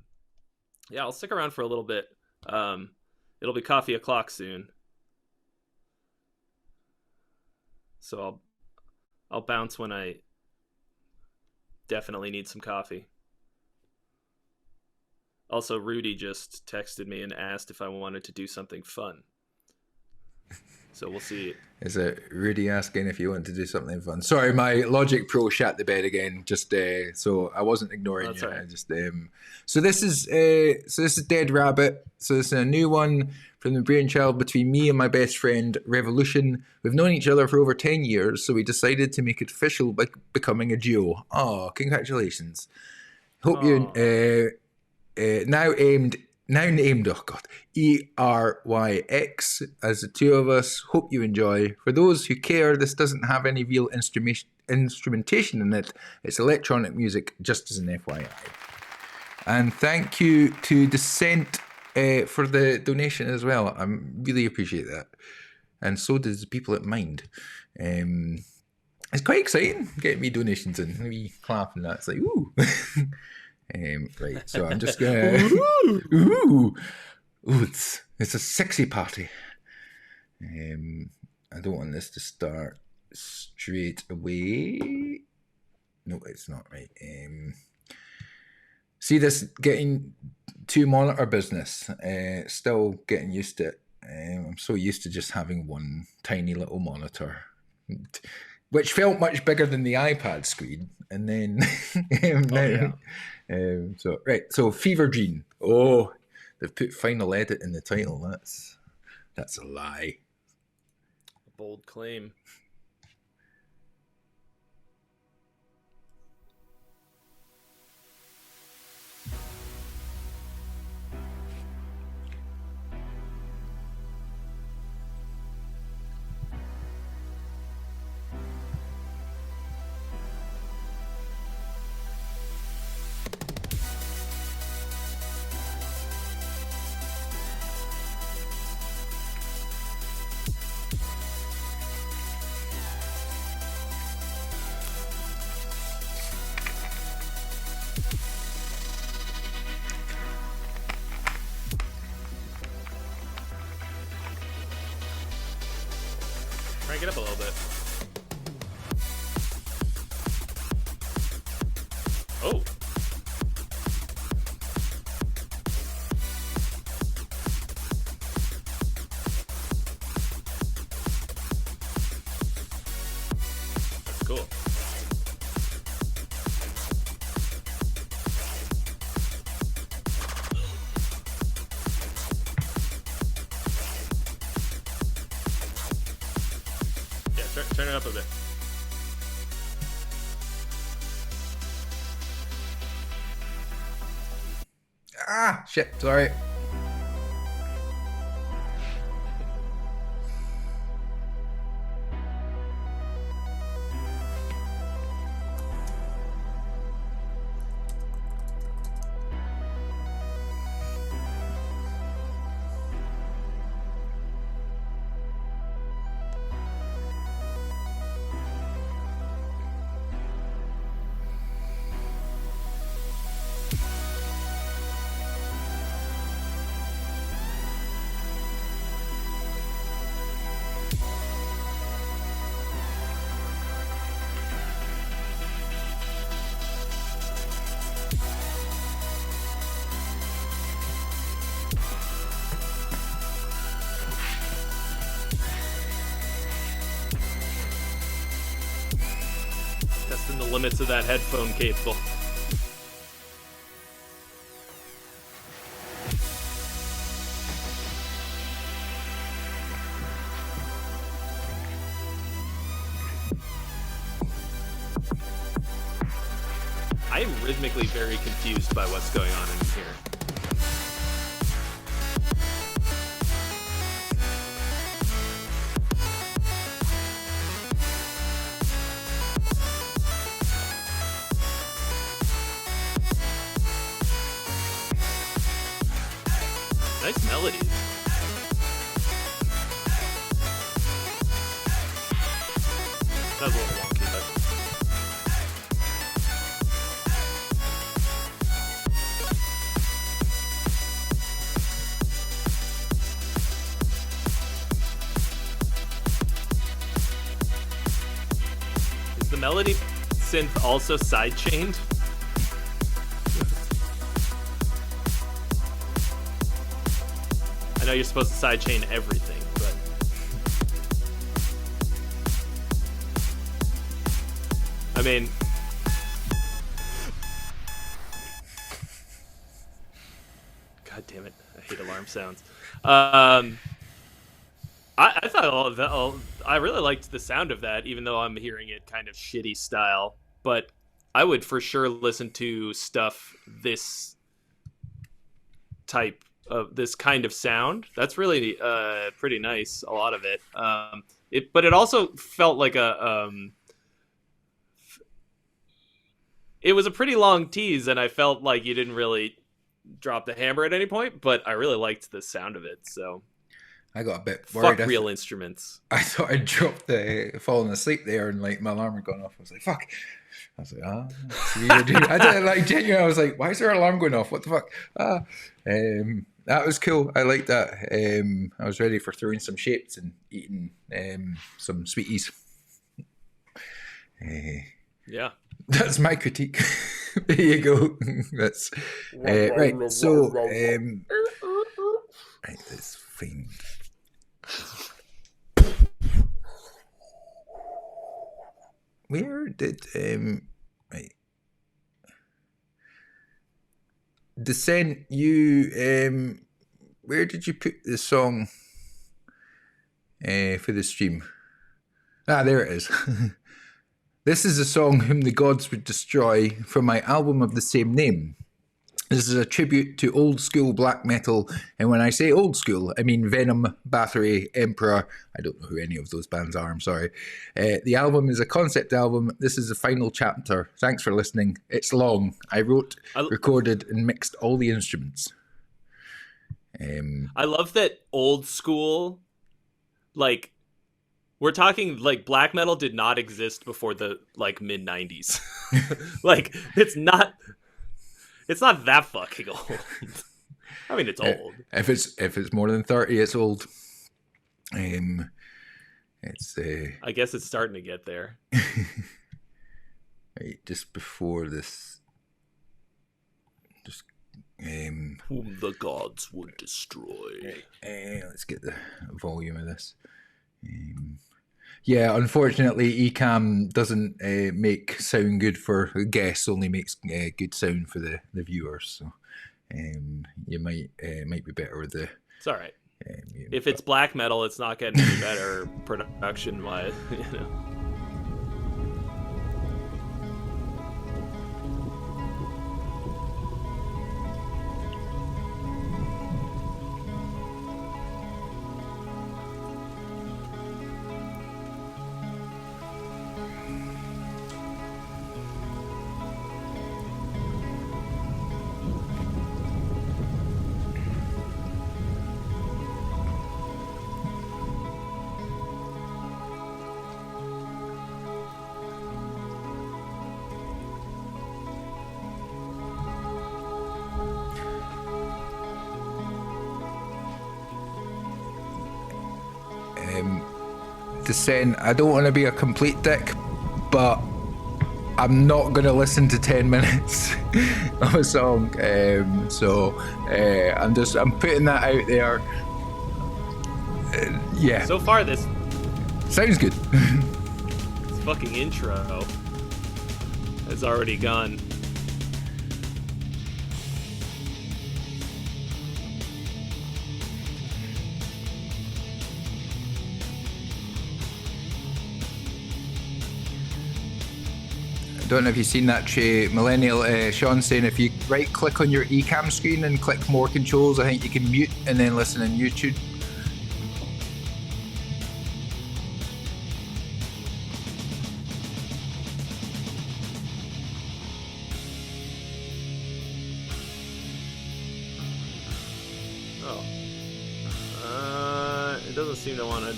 Yeah, I'll stick around for a little bit. It'll be coffee o'clock soon, so I'll bounce when I definitely need some coffee. Also, Rudy just texted me and asked if I wanted to do something fun. So we'll see. Is it Rudy asking if you want to do something fun? Sorry, my Logic Pro shat the bed again. Just so I wasn't ignoring That's you. all right. I just so this is Dead Rabbit. So this is a new one from the brainchild between me and my best friend Revolution. We've known each other for over 10 years, so we decided to make it official by becoming a duo. Oh, congratulations! Hope you now named, oh God, ERYX as the two of us. Hope you enjoy. For those who care, this doesn't have any real instrumentation in it. It's electronic music, just as an FYI. And thank you to Descent for the donation as well. I really appreciate that. And so does the people at Mind. It's quite exciting getting me donations in. We clap and that. It's like, ooh. Right, so I'm just gonna ooh, it's a sexy party. I don't want this to start straight away. No, it's not right. See this getting 2-monitor business. Still getting used to it. I'm so used to just having one tiny little monitor, which felt much bigger than the iPad screen, and then so Fever Dream. Oh, they've put final edit in the title. That's a lie. A bold claim. Crank it up a little bit. Oh. That's cool. Yeah, turn it up a bit. Ah, shit, sorry. Testing the limits of that headphone cable. I am rhythmically very confused by what's going on in here. Nice melodies. That was a little wonky, but is the melody synth also sidechained? I know you're supposed to sidechain everything, but I mean, God damn it, I hate alarm sounds. I thought I really liked the sound of that, even though I'm hearing it kind of shitty style. But I would for sure listen to stuff this type of this kind of sound. That's really pretty nice. A lot of it. But it also felt like it was a pretty long tease, and I felt like you didn't really drop the hammer at any point. But I really liked the sound of it. So I got a bit worried. Fuck real instruments. I thought I'd dropped falling asleep there, and like my alarm had gone off. I was like, "Fuck!" I was like, "It's weird." I did like genuinely. I was like, "Why is there an alarm going off? What the fuck?" That was cool. I liked that. I was ready for throwing some shapes and eating some sweeties. Yeah, that's my critique. There you go. That's right. So right, let's find. Where did right Descent, you where did you put the song for the stream? There it is. This is a song Whom the Gods Would Destroy from my album of the same name. This is a tribute to old school black metal, and when I say old school, I mean Venom, Bathory, Emperor. I don't know who any of those bands are, I'm sorry. The album is a concept album. This is the final chapter. Thanks for listening. It's long. I wrote, recorded, and mixed all the instruments. I love that old school, like, we're talking like black metal did not exist before the like mid 90s. Like it's not that fucking old. I mean, it's old. If it's more than 30, it's old. It's I guess it's starting to get there. Right, just before this, just Whom the gods would destroy. Let's get the volume of this. Yeah, unfortunately, Ecamm doesn't make sound good for guests. Only makes good sound for the viewers. So you might be better with the. It's all right. If it's black metal, it's not getting any better production wise. You know. Descent, I don't want to be a complete dick, but I'm not going to listen to 10 minutes of a song. I'm putting that out there. Yeah. So far, this sounds good. This fucking intro has already gone. don't know if you've seen that, Trey. Millennial Sean saying if you right click on your eCam screen and click more controls, I think you can mute and then listen on YouTube. It doesn't seem to want to.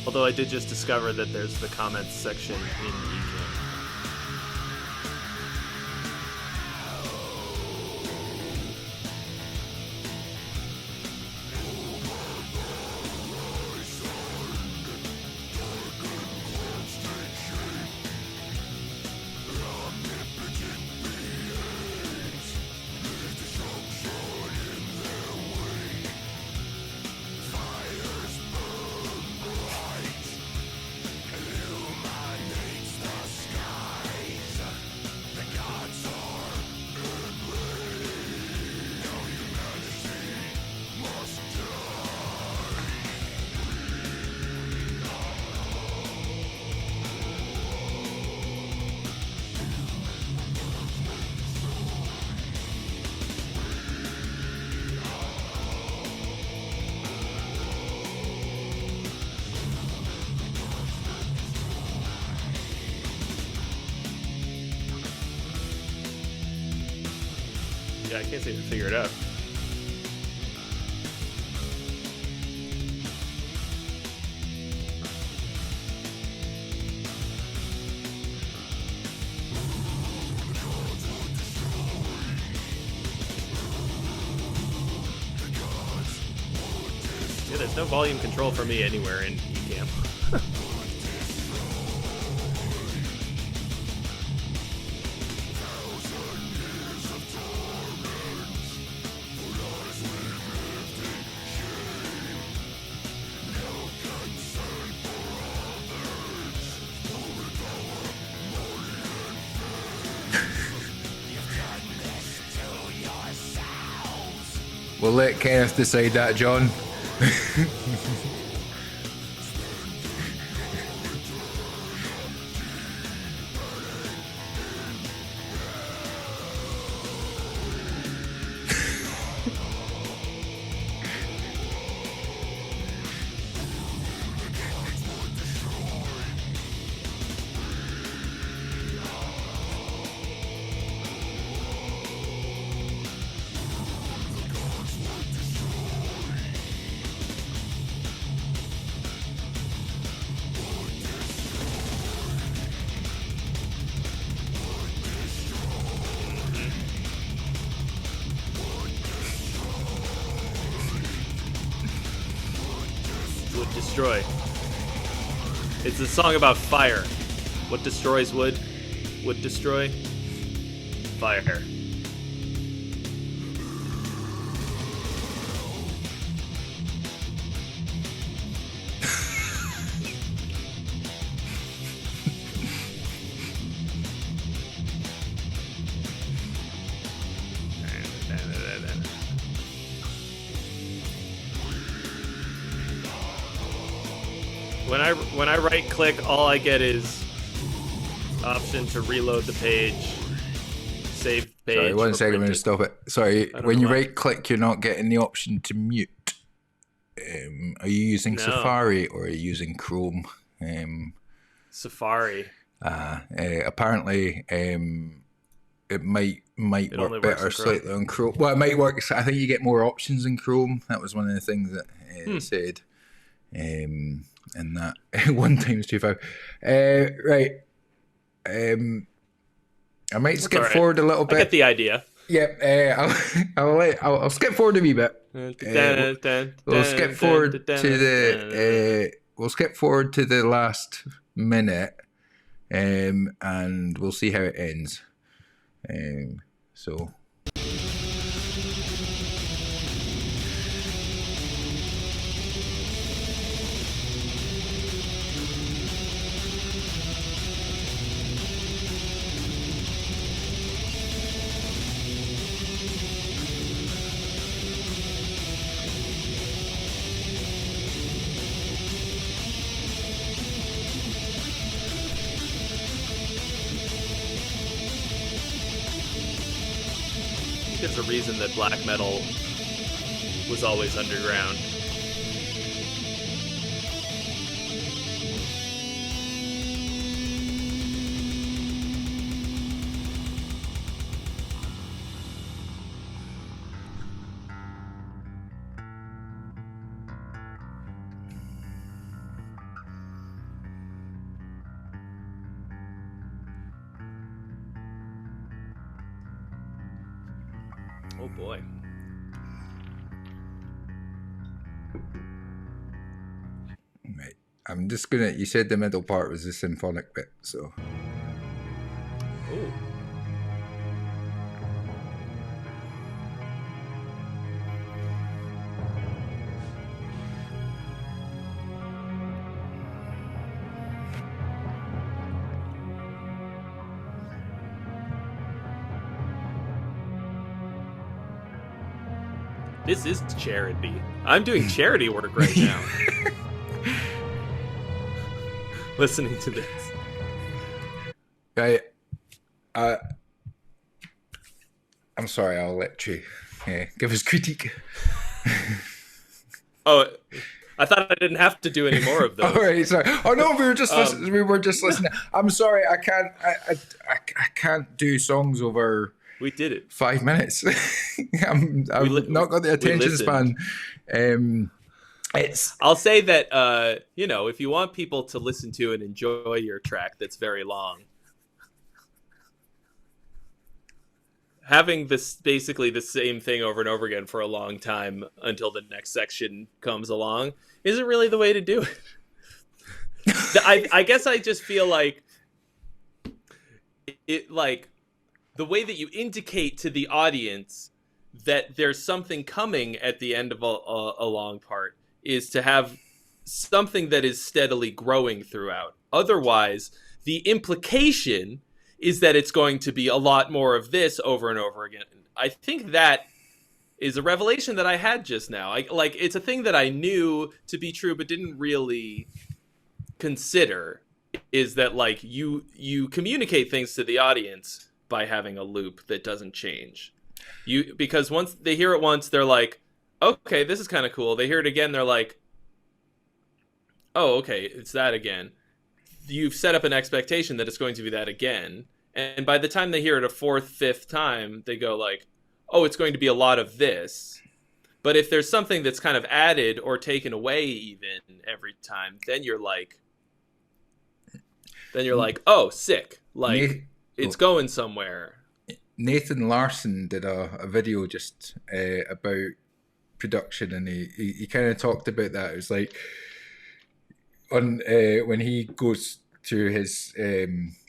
Although I did just discover that there's the comments section in eCam. Yeah, I can't seem to figure it out. Yeah, there's no volume control for me anywhere in eCam. We'll let Kenneth decide that, John. Would destroy. It's a song about fire. What destroys wood? Would destroy? Fire. When I right click, all I get is option to reload the page, save page. Sorry, 1 second, I'm going to stop it. Sorry, when you right click, you're not getting the option to mute. Are you using Safari or are you using Chrome? Safari. Apparently, it might work better slightly on Chrome. Well, it might work. I think you get more options in Chrome. That was one of the things that it said. And that 1 times 2.5. Right. I might skip forward a little bit. I get the idea. Yeah. I'll skip forward a wee bit. We'll skip forward to the. We'll skip forward to the last minute, and we'll see how it ends. So. there's a reason that black metal was always underground. Oh boy. Right. I'm just gonna. You said the middle part was the symphonic bit, so. Ooh. This is charity. I'm doing charity work right now. Listening to this. I'm sorry. I'll let Trey give his critique. Oh, I thought I didn't have to do any more of those. All right, sorry. Oh no, we were just listening. We were just listening. I'm sorry. I can't. I can't do songs over. We did it. 5 minutes. I've not got the attention span. I'll say that if you want people to listen to and enjoy your track that's very long, having this basically the same thing over and over again for a long time until the next section comes along isn't really the way to do it. I guess I just feel like the way that you indicate to the audience that there's something coming at the end of a long part is to have something that is steadily growing throughout. Otherwise, the implication is that it's going to be a lot more of this over and over again. I think that is a revelation that I had just now. It's a thing that I knew to be true but didn't really consider, is that you communicate things to the audience by having a loop that doesn't change. Because once they hear it once, they're like, okay, this is kind of cool. They hear it again, they're like, oh, okay, it's that again. You've set up an expectation that it's going to be that again. And by the time they hear it a fourth, fifth time, they go like, oh, it's going to be a lot of this. But if there's something that's kind of added or taken away even every time, then you're like, oh, sick. It's going somewhere. Nathan Larson did a video just about production, and he kind of talked about that. It was like on when he goes through his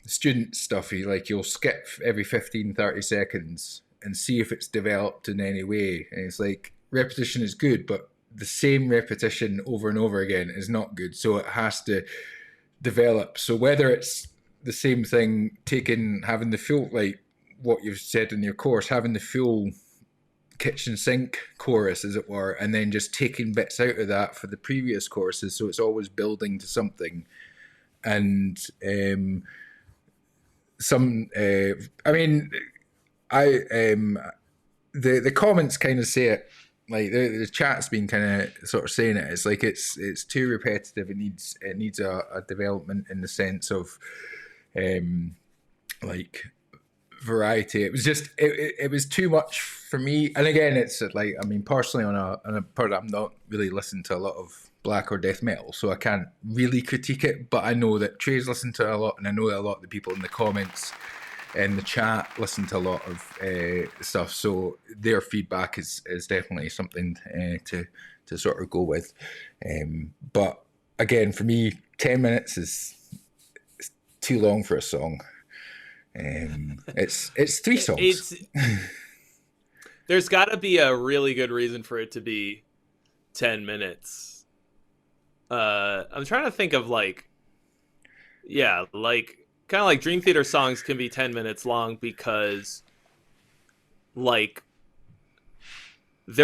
student stuff, you'll skip every 15-30 seconds and see if it's developed in any way. And it's like, repetition is good, but the same repetition over and over again is not good. So it has to develop. So whether it's the same thing, having the full, like what you've said in your course, having the full kitchen sink chorus, as it were, and then just taking bits out of that for the previous courses, so it's always building to something. And the comments kind of say it, like the chat's been kind of sort of saying it. It's like it's too repetitive. It needs a development in the sense of like variety. It was just it was too much for me. And again, it's like, I mean, personally on a part, I'm not really listening to a lot of black or death metal, so I can't really critique it. But I know that Trey's listened to it a lot, and I know that a lot of the people in the comments and the chat listen to a lot of stuff. So their feedback is definitely something to sort of go with. But again, for me, 10 minutes is too long for a song. It's 3 songs. There's got to be a really good reason for it to be 10 minutes. I'm trying to think of kind of like Dream Theater songs can be 10 minutes long because they're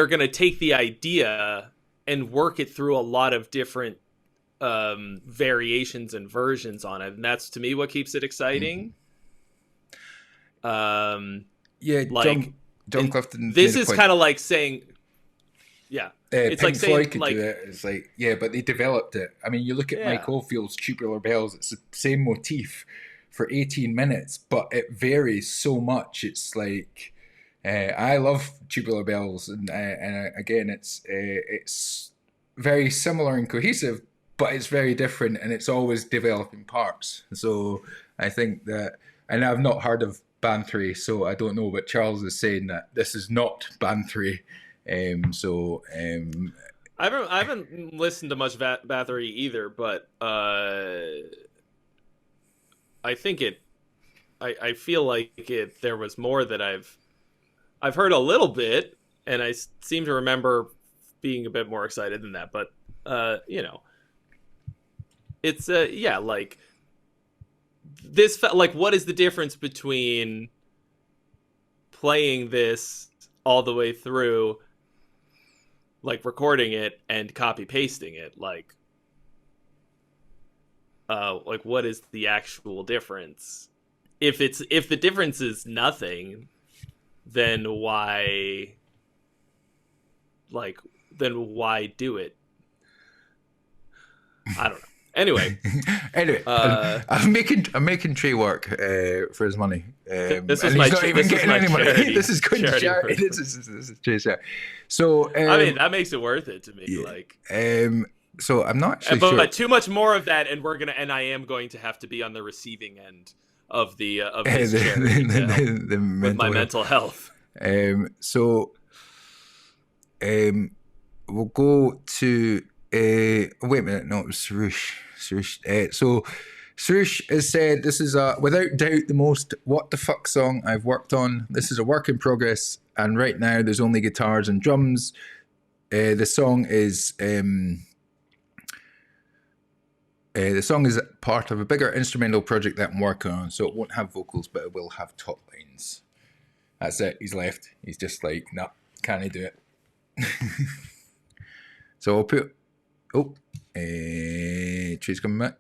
going to take the idea and work it through a lot of different variations and versions on it. And that's, to me, what keeps it exciting. John Clifton. This is kind of like saying, yeah, it's Pink like saying Floyd could like, do it. It's like, yeah, but they developed it. I mean, you look at Mike Oldfield's Tubular Bells. It's the same motif for 18 minutes, but it varies so much. It's like, I love Tubular Bells, and again, it's very similar and cohesive, but it's very different, and it's always developing parts. So I think that, and I've not heard of Banthry, so I don't know, but Charles is saying that this is not Banthry. I haven't listened to much Bathory either, but I think I feel like there was more that I've heard a little bit, and I seem to remember being a bit more excited than that. But it's like this felt like, what is the difference between playing this all the way through, like recording it, and copy pasting it? Like what is the actual difference? If the difference is nothing, then why do it? I don't know. Anyway, I'm making Trey work for his money. This is my not even getting any money. This is going to charity. This is Trey's charity. So I mean, that makes it worth it to me. Yeah. Like, so I'm not actually sure. But too much more of that, and I am going to have to be on the receiving end of the this charity with my mental health. We'll go to. Wait a minute, no, it was Sarush. So Sarush has said, this is without doubt the most what the fuck song I've worked on. This is a work in progress, and right now there's only guitars and drums. The song is part of a bigger instrumental project that I'm working on, so it won't have vocals, but it will have top lines. That's it. He's left. He's just like, nah, can't I do it? So I'll put. Trey's coming back.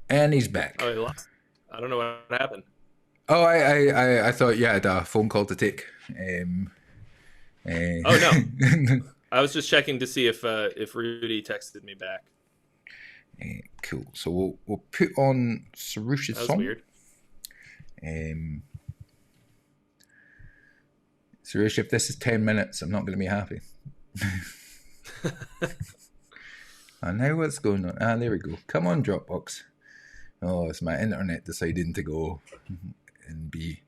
And he's back. Oh, he lost. I don't know what happened. Oh, I thought you had a phone call to take. Oh no, I was just checking to see if Rudy texted me back. Cool. So we'll put on Sarush's song. Weird. Sarush, if this is 10 minutes, I'm not going to be happy. And now what's going on? There we go. Come on, Dropbox. Oh, it's my internet deciding to go and be.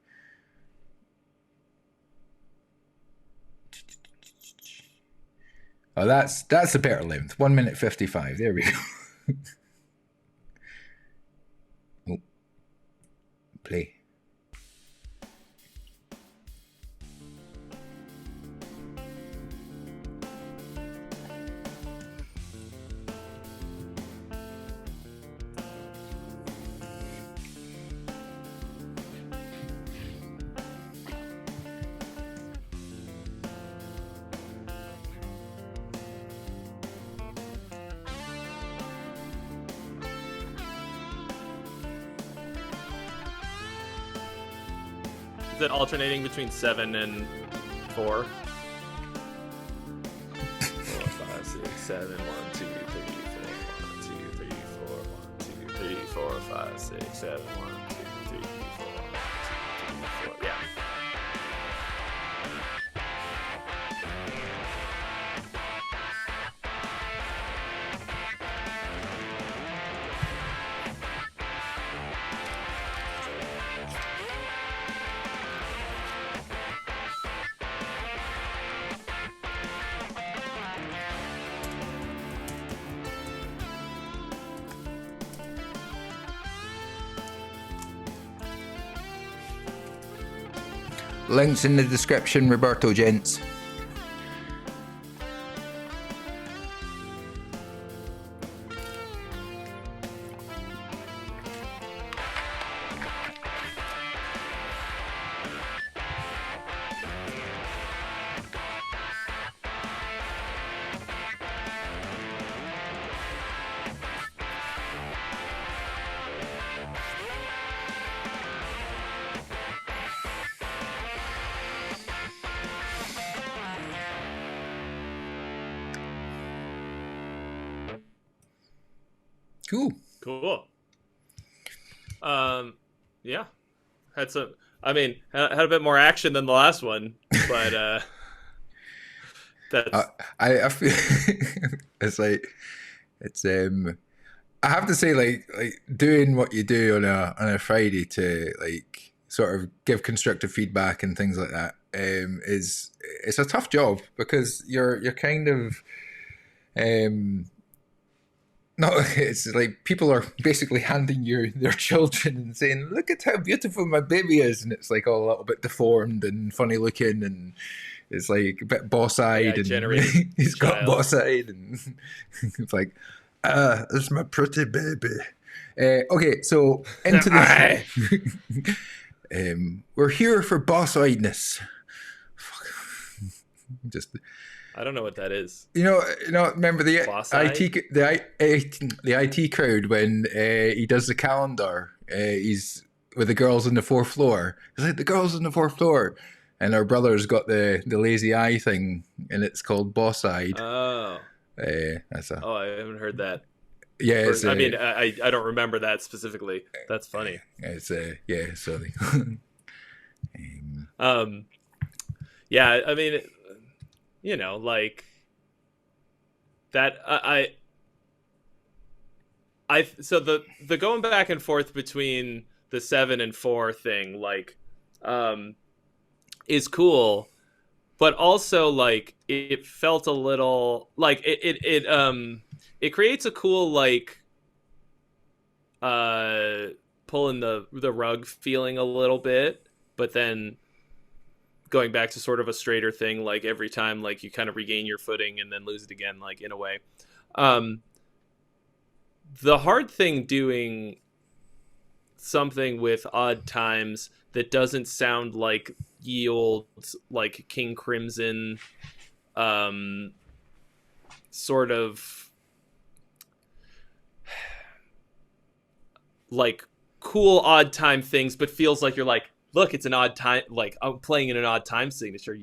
Oh, that's a better length. 1 minute 55. There we go. Oh. Play. Is it alternating between 7 and 4? 4, 5, 6, 7, 1, 2, 3, 4, 1, 2, 3, 4, 1, 2, 3, 4, 5, 6, 7, 1, 2, 3, 4, 1, 2, 3, 4. Yeah. Links in the description, Roberto, gents. Cool. Cool. Yeah. Had some. I mean, had a bit more action than the last one, but that's. I feel it's like it's I have to say like doing what you do on a Friday to like sort of give constructive feedback and things like that is it's a tough job because you're kind of no, it's like people are basically handing you their children and saying, "Look at how beautiful my baby is," and it's like all a little bit deformed and funny looking, and it's like a bit boss-eyed, and he's got boss-eyed, and it's like, this is my pretty baby. Okay, so into the we're here for boss-eyedness. Just. I don't know what that is. You know. Remember the IT crowd when he does the calendar. He's with the girls on the fourth floor. He's like the girls on the fourth floor, and our brother's got the lazy eye thing, and it's called boss-eyed. Oh. I haven't heard that. Yeah, I mean, I don't remember that specifically. That's funny. It's yeah, so. Yeah, I mean. You know, like that. So the going back and forth between the 7 and 4 thing, like, is cool, but also like it felt a little like it creates a cool like pulling the rug feeling a little bit, but then going back to sort of a straighter thing, like every time like you kind of regain your footing and then lose it again, like in a way. The hard thing doing something with odd times that doesn't sound like ye old like King Crimson sort of like cool odd time things, but feels like you're like, look, it's an odd time. Like I'm playing in an odd time signature.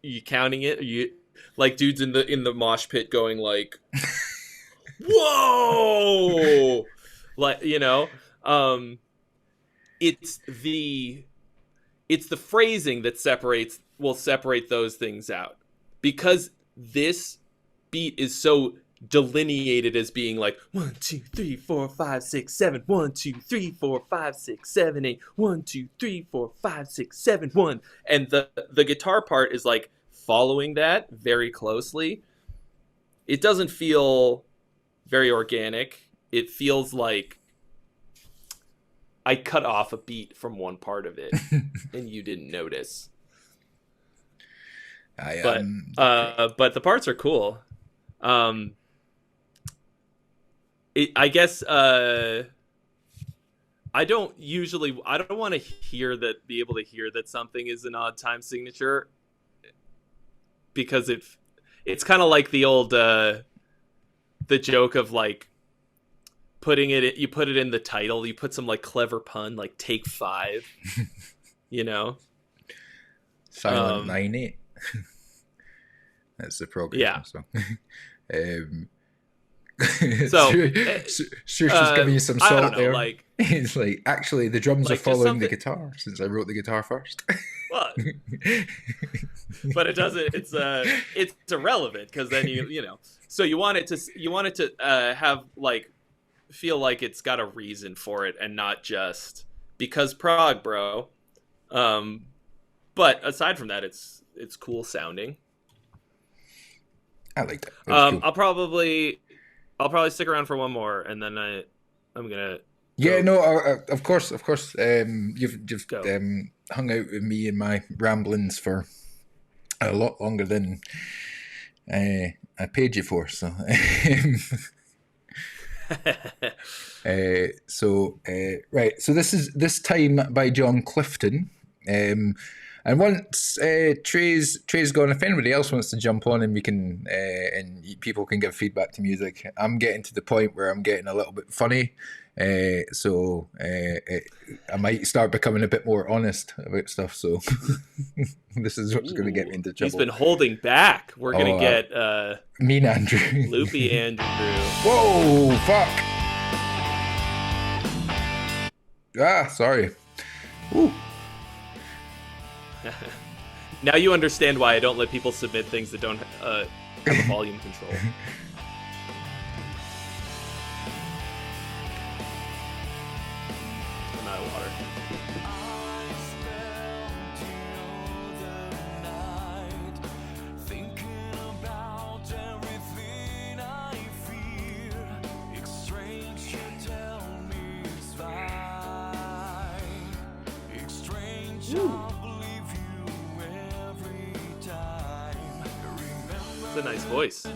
You counting it? Are you like dudes in the mosh pit going like, whoa, like it's the phrasing that will separate those things out, because this beat is so delineated as being like 1 2 3 4 5 6 7 1 2 3 4 5 6 7 8 1 2 3 4 5 6 7 1, and the guitar part is like following that very closely. It doesn't feel very organic. It feels like I cut off a beat from one part of it and you didn't notice. But the parts are cool. I guess I don't want to be able to hear that something is an odd time signature, because it's kind of like the old the joke of like you put it in the title, you put some like clever pun like take 5, Silent 9-8. That's the program. Yeah. So. Sure, she's giving you some salt there. Like, it's like, actually, the drums are following the guitar since I wrote the guitar first. Well, but it doesn't. It's irrelevant, because then you know. So you want it to have like feel like it's got a reason for it, and not just because prog, bro. But aside from that, it's cool sounding. I like that. Cool. I'll probably stick around for one more, and then I'm gonna. Yeah, no, of course. You've hung out with me and my ramblings for a lot longer than I paid you for. So, right. So this is This Time by John Clifton. And once Trey's gone, if anybody else wants to jump on and we can and people can give feedback to music, I'm getting to the point where I'm getting a little bit funny, so I might start becoming a bit more honest about stuff. So this is what's going to get me into trouble. He's been holding back. We're going to get mean Andrew, loopy Andrew. Whoa, fuck! Ah, sorry. Ooh. Now you understand why I don't let people submit things that don't have a volume control. I'm out of water. It's a nice voice. What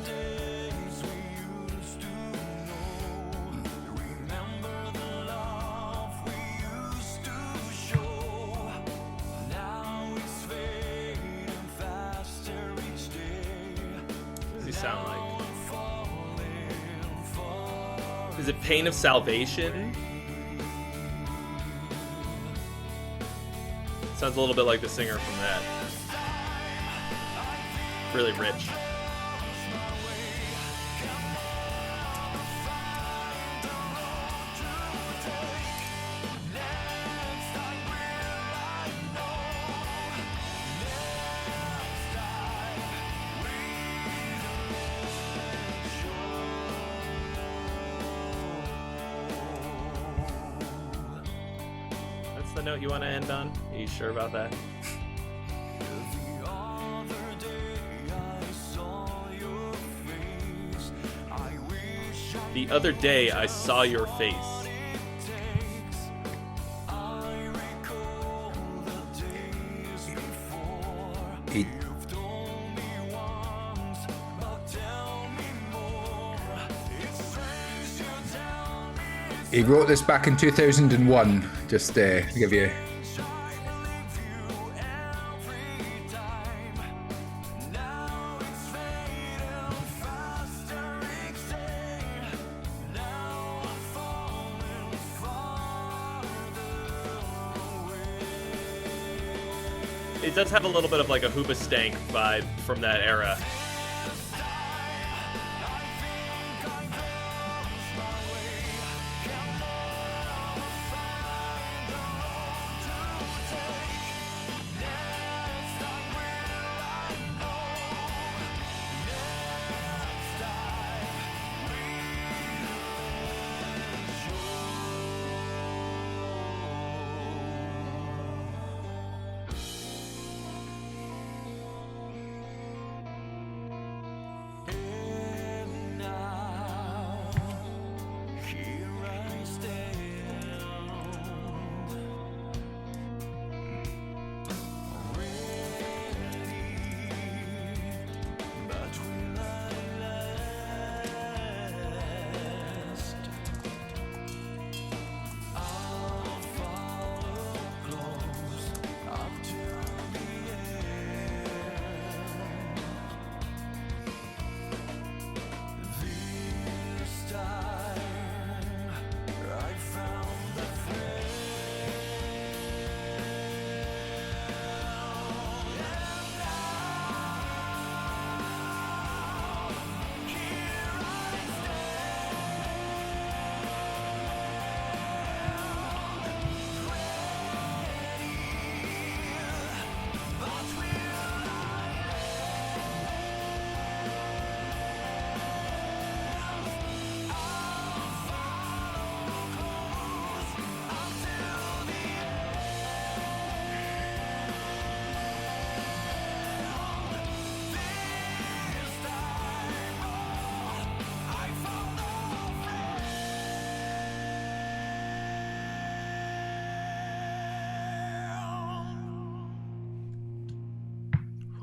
does he sound like? Is it Pain of Salvation? Sounds a little bit like the singer from that. Really rich. That's the note you want to end on? Are you sure about that? The other day I saw your face. He wrote this back in 2001, just to give you... It does have a little bit of like a Hoobastank vibe from that era.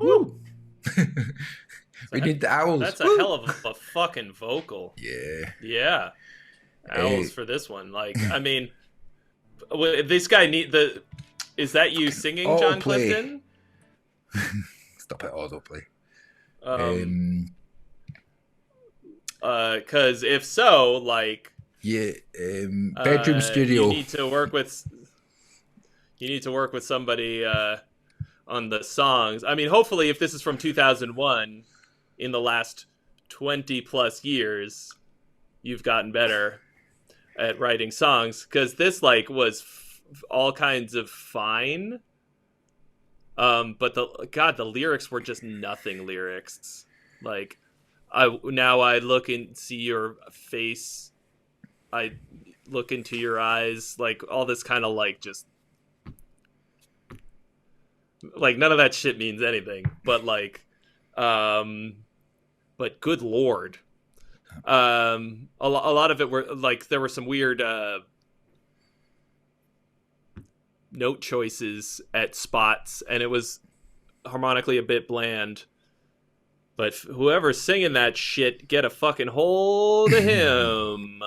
Woo! We need the owls. That's a Woo! hell of a fucking vocal. Yeah. Yeah. Owls Hey. for this one. Like, I mean, this guy is that you singing, John Autoplay. Clifton? Stop it, autoplay. Because if so, like, Yeah, bedroom studio. You need to work with somebody on the songs. I mean, hopefully, if this is from 2001, in the last 20 plus years, you've gotten better. at writing songs, because this like was all kinds of fine. But the lyrics were just nothing lyrics. Like, I look and see your face. I look into your eyes. Like all this kind of like just like none of that shit means anything. But like, but good lord, a lot of it were like there were some weird note choices at spots, and it was harmonically a bit bland. But whoever's singing that shit, get a fucking hold of him.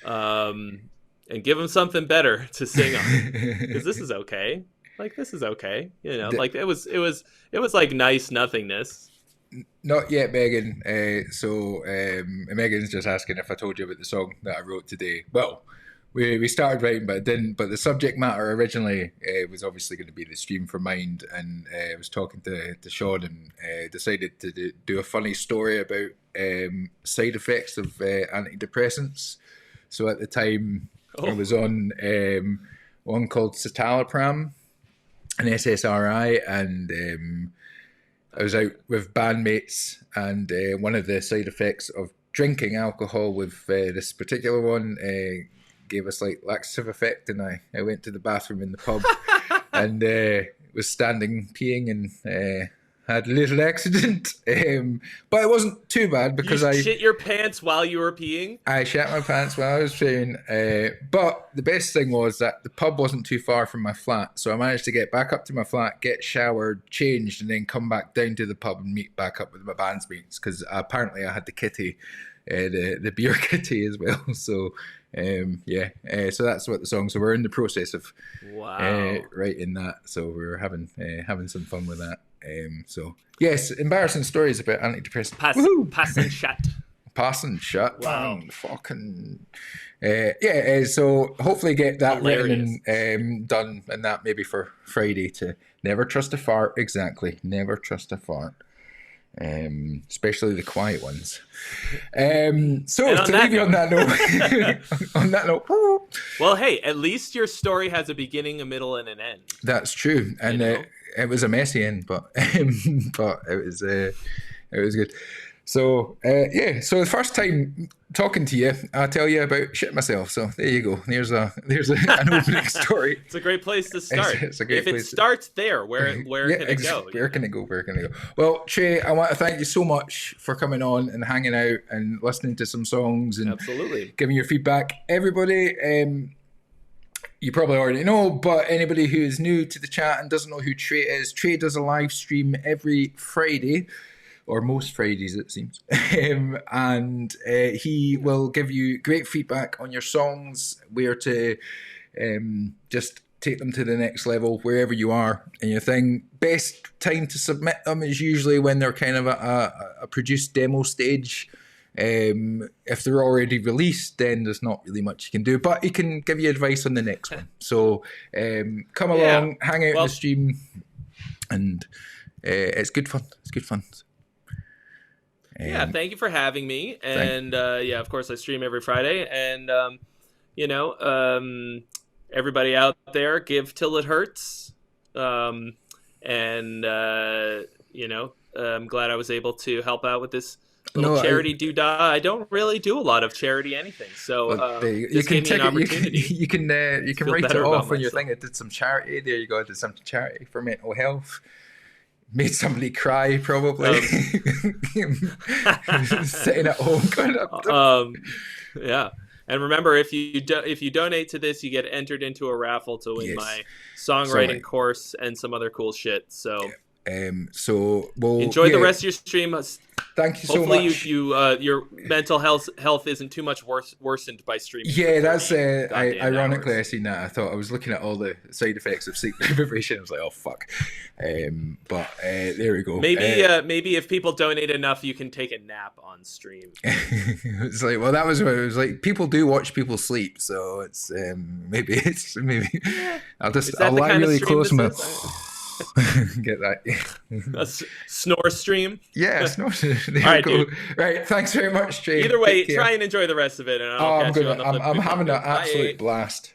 And give him something better to sing on, because this is okay. Like, this is okay, you know. Like it was like nice nothingness. Not yet, Megan. Megan's just asking if I told you about the song that I wrote today. Well, we started writing, but it didn't. But the subject matter originally was obviously going to be the Stream for Mind, and I was talking to Sean and decided to do a funny story about side effects of antidepressants. So at the time, I was on one called citalopram, an SSRI, and I was out with bandmates, and one of the side effects of drinking alcohol with this particular one gave us like laxative effect, and I went to the bathroom in the pub and was standing peeing and had a little accident, but it wasn't too bad because I shit your pants while you were peeing. I shat my pants while I was peeing, but the best thing was that the pub wasn't too far from my flat, so I managed to get back up to my flat, get showered, changed, and then come back down to the pub and meet back up with my bandmates, because apparently I had the kitty, the beer kitty as well. So so that's what the song. So we're in the process of writing that. So we're having some fun with that. So yes, embarrassing stories about antidepressants. Pass and shut. Pass and shut. Wow. Fucking. So hopefully get that written and done, and that maybe for Friday. To never trust a fart. Exactly. Never trust a fart. Especially the quiet ones. So to leave you on that note, well, hey, at least your story has a beginning, a middle, and an end. That's true, and it was a messy end, but it was good. So so the first time talking to you, I tell you about shit myself. So there you go. There's an opening story. It's a great place to start. It's a great place. It starts there, where can it go? Where can it go? Well, Trey, I want to thank you so much for coming on and hanging out and listening to some songs and absolutely giving your feedback. Everybody, you probably already know, but anybody who is new to the chat and doesn't know who Trey is, Trey does a live stream every Friday, or most Fridays it seems, and he will give you great feedback on your songs, where to just take them to the next level wherever you are in your thing. Best time to submit them is usually when they're kind of a produced demo stage. If they're already released, then there's not really much you can do, but he can give you advice on the next one. So come along, hang out in the stream, and it's good fun. Thank you for having me. And of course I stream every Friday, and everybody out there, give till it hurts. I'm glad I was able to help out with this little charity doodah. I don't really do a lot of charity anything, so you can take it. You can write it off on your thing. I did some charity. There you go. I did some charity for mental health. Made somebody cry, probably. Sitting at home, going up. And remember, if you donate to this, you get entered into a raffle to win my songwriting course and some other cool shit. So we'll enjoy the rest of your stream. Thank you so much. Hopefully, your mental health isn't too much worsened by streaming. Yeah, that's ironically, I seen that. I thought I was looking at all the side effects of sleep deprivation. I was like, oh fuck. But there we go. Maybe if people donate enough, you can take a nap on stream. It's like, well, that was what it was like. People do watch people sleep, so it's maybe. I'll lie really close my. Get that. Snore stream. Yeah, it's not. There All right, we go. dude. Right, thanks very much, Trey. Either way, Take care. try and enjoy the rest of it, and Oh, I'll catch you on the flip. I'm having an Bye. absolute blast.